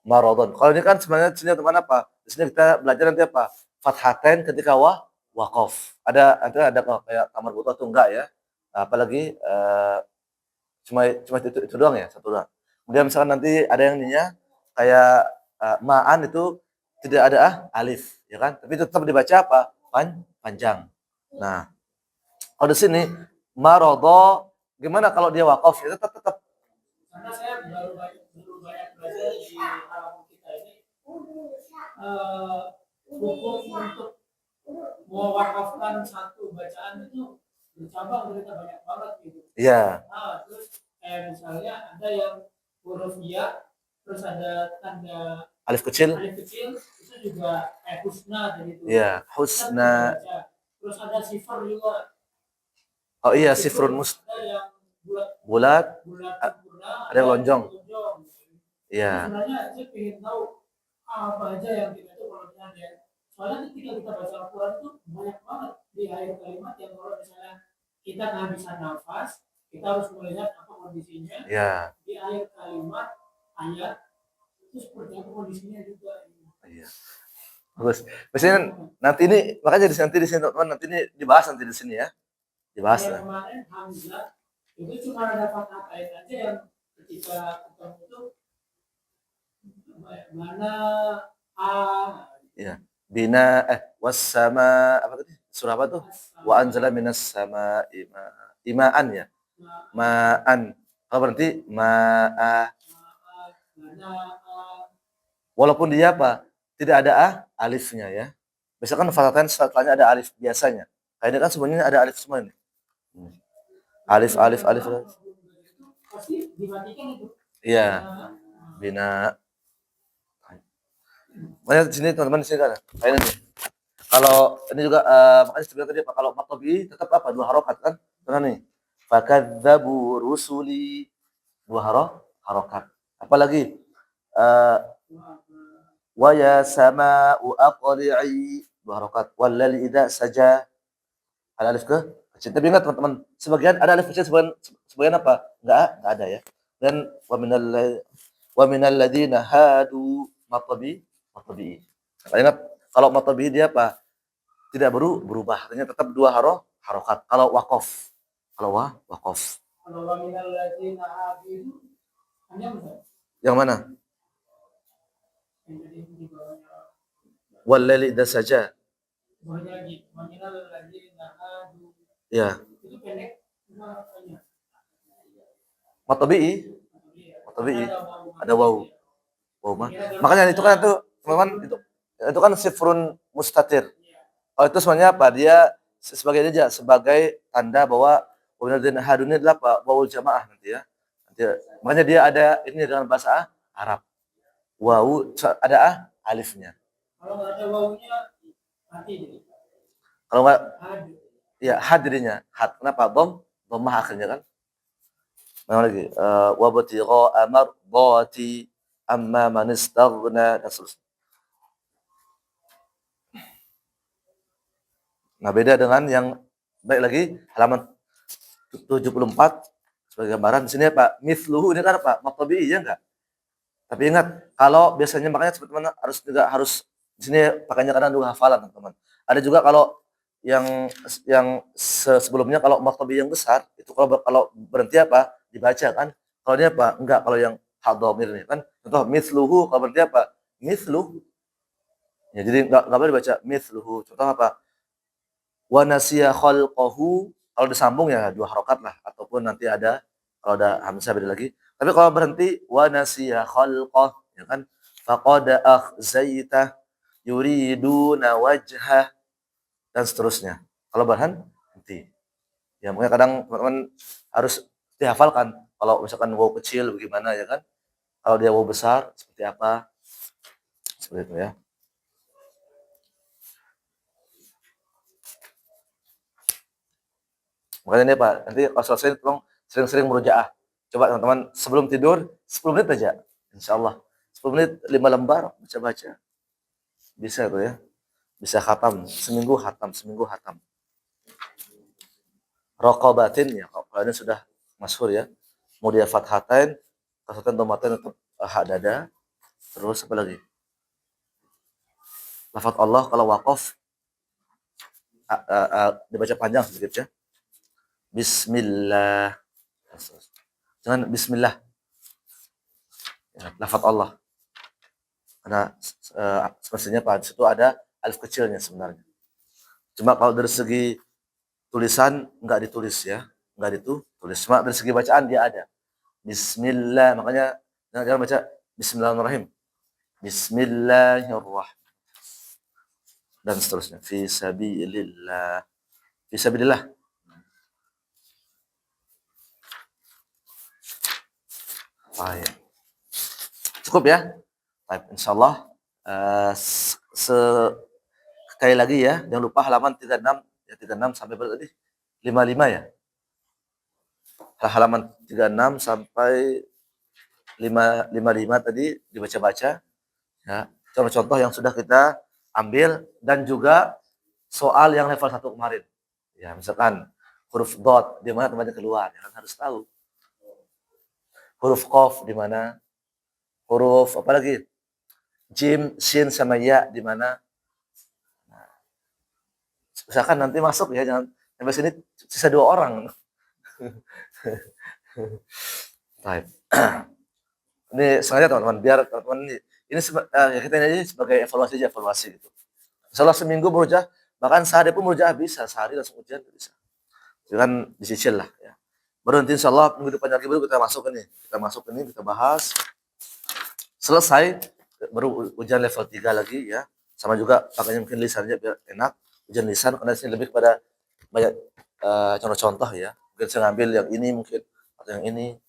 Marodon. Kalau ini kan sebenarnya sini teman apa? Di sini kita belajar nanti apa? Fathatain ketika waqaf. Ada kayak kamar butuh atau enggak ya? Apalagi cuma itu doang ya, satu doang. Kemudian misalkan nanti ada yang ininya kayak ma'an itu tidak ada alif, ya kan? Tapi tetap dibaca apa? Panjang. Nah, kalau di sini marodo, gimana kalau dia waqaf? Ya tetap. Karena saya baru banyak belajar di alam kita ini, hukum untuk mewakafkan satu bacaan itu bercabang ternyata banyak banget gitu. Iya. Terus kayak misalnya ada yang huruf ya, terus ada tanda Alif kecil. itu juga husna dari itu. Iya, husna. Terus ada sifar juga. Oh iya, sifrun Ada yang bulat, sempurna, ada yang lonjong. Iya. Sebenarnya saya ingin tahu apa aja yang kita itu kalau misalnya, soalnya ketika kita baca Al-Quran itu banyak banget di akhir kalimat yang kalau misalnya kita kehabisan nafas, kita harus melihat apa kondisinya. Iya. Di akhir kalimat ayat itu seperti apa kondisinya juga. Iya. Bagus. Biasanya nanti ini makanya nanti di sini teman nanti ini dibahas nanti di sini ya. Dibahas. Kemarin Hamzah itu cuma ada fathah ayat aja yang ketika ketemu itu mana ya bina wassama apa tadi surah apa tuh wa anzala minas sama imaan ya ma'an kalau berarti ma'a walaupun dia apa tidak ada alifnya ya biasanya kan fathatain setelahnya ada alif biasanya kayak ini kan semuanya ada alif semua ini alif pasti dimatikan itu iya bina. Makanya di sini teman-teman di sini kan kayak ini. Kalau ini juga makanya sebenarnya tadi apa kalau maqtabi tetap apa 2 harokat kan? Benar nih. Fakadzabu rusuli 2 harokat. Apalagi wa ya sama'u aqli'i 2 harokat. Wallal idza saja ada alif ke kecil. Tapi ingat teman-teman, sebagian ada alif kecil sebagian apa? Enggak ada ya. Dan wa minal ladzina hadu maqtabi. Ingat kalau matobi dia apa? Tidak berubah, artinya tetap 2 harokat. Kalau waqaf, Kalau waminal ladzina hadu yang mana? Wallali idza saja. Waminal ladzina hadu. Ya. Itu pendek. Matobi. Ada waw. Makanya itu kan teman-teman itu kan sifrun mustatir. Oh itu sebenarnya apa? Dia sebagai tanda bahwa waminal hadun ini adalah apa? Wawul jamaah nanti ya. Makanya dia ada ini dengan bahasa Arab. Wawu ada alifnya. Kalau nggak ada wawunya mati. Kalau nggak ya hadirinya had. Kenapa? Dhammah akhirnya kan. Mana lagi? Wa batigha amardati amma man istaghna dan seterusnya. Nah, beda dengan yang baik lagi halaman 74 sebagai gambaran di sini Pak. Mithluhu ini kan apa? Maqtabi ya enggak? Tapi ingat, kalau biasanya makanya teman-teman harus di sini pakainya kadang juga hafalan, teman-teman. Ada juga kalau yang sebelumnya kalau maqtabi yang besar itu kalau berhenti apa? Dibaca kan. Kalau ini apa? Enggak, kalau yang hak dhamir ini kan. Contoh mithluhu kalau berhenti apa? Mithlu. Ya, jadi enggak boleh dibaca mithluhu. Contoh apa? Wa nasiya khalqahu kalau disambung ya 2 harokat lah ataupun nanti ada kalau ada hamzah beda lagi. Tapi kalau berhenti wa nasiya khalqah ya kan faqad akhzaita yuriduna wajha dan seterusnya. Kalau berhenti. Ya mungkin kadang teman-teman harus dihafalkan kalau misalkan waw kecil bagaimana ya kan. Kalau dia waw besar seperti apa? Seperti itu ya. Makanya ini Pak, nanti kalau selesai tolong sering-sering murojaah. Coba teman-teman sebelum tidur 10 menit aja. Insyaallah 10 menit 5 lembar baca-baca. Bisa tuh ya. Bisa khatam, seminggu khatam, seminggu khatam. Raqabatin ya, kalau ini sudah masyhur ya. Mau dia fathatain, kasatan domatain untuk hak dada. Terus apa lagi? Lafaz Allah kalau waqaf dibaca panjang sedikit ya. Bismillah. Jangan bismillah. Ya, lafaz Allah. Karena semestinya pada situ ada alif kecilnya sebenarnya. Cuma kalau dari segi tulisan enggak ditulis ya, enggak ditulis. Cuma dari segi bacaan dia ada. Bismillah, makanya jangan baca Bismillahirrahmanirrahim. Bismillahirrahmanirrahim. Dan seterusnya. Fi sabilillah. Fi sabilillah. Baik. Cukup ya? Baik, insyaallah sekali lagi ya, jangan lupa halaman 36 ya, 36 sampai berapa tadi? 55 ya. Halaman 36 sampai 55 tadi dibaca-baca ya. Contoh-contoh yang sudah kita ambil dan juga soal yang level 1 kemarin. Ya, misalkan huruf dot di mana tempatnya keluar, ya kan harus tahu. Huruf qaf di mana? Huruf apa lagi? Jim, shin sama ya di mana? Nah, misalkan nanti masuk ya, jangan sampai sini sisa 2 orang. Baik. Ini sengaja teman-teman, biar teman-teman ini ya kita ini sebagai evaluasi aja, evaluasi gitu. Insyaallah seminggu berusaha, bahkan sehari pun berusaha bisa, sehari langsung ujian bisa. Jangan disicil lah ya. Baru nanti insyaallah minggu depan lagi baru kita masuk ini. Kita masuk ini, kita bahas. Selesai baru ujian level 3 lagi ya. Sama juga pakainya mungkin lisannya biar enak. Ujian lisan karena sini lebih kepada banyak contoh-contoh ya. Mungkin saya ngambil yang ini mungkin atau yang ini.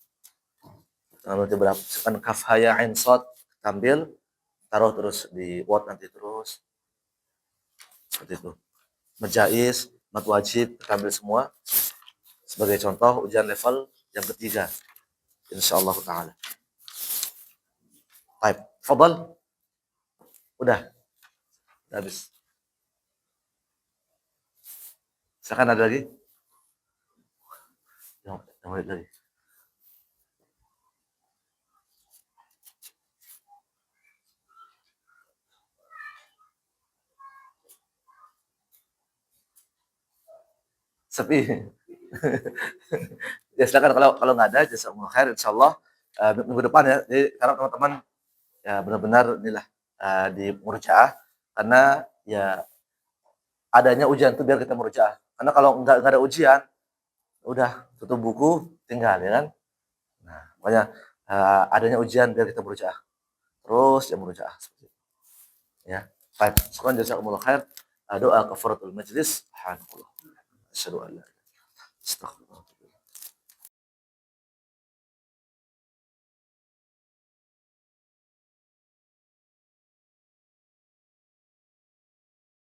Nanti berapa kan kaf haya ain shad ambil taruh terus di word nanti terus seperti itu. Majais, mad wajib ambil semua sebagai contoh ujian level yang ketiga insyaallah taala. Baik, fadal. Udah habis. Silakan ada lagi? Yang lagi. Sepi. Ya silakan kalau nggak ada jazakumullah khair insyaallah minggu depan ya. Jadi karena teman-teman ya benar-benar inilah di murojaah karena ya adanya ujian itu biar kita murojaah. Karena kalau nggak ada ujian udah tutup buku tinggal ya kan. Nah, makanya adanya ujian biar kita murojaah. Terus ya murojaah seperti itu. Ya. Baik, sekian jazakumullah khair. Doa kafaratul majlis. Alhamdulillah. Asyhadu an la ilaha illallah. Astaghfirullah.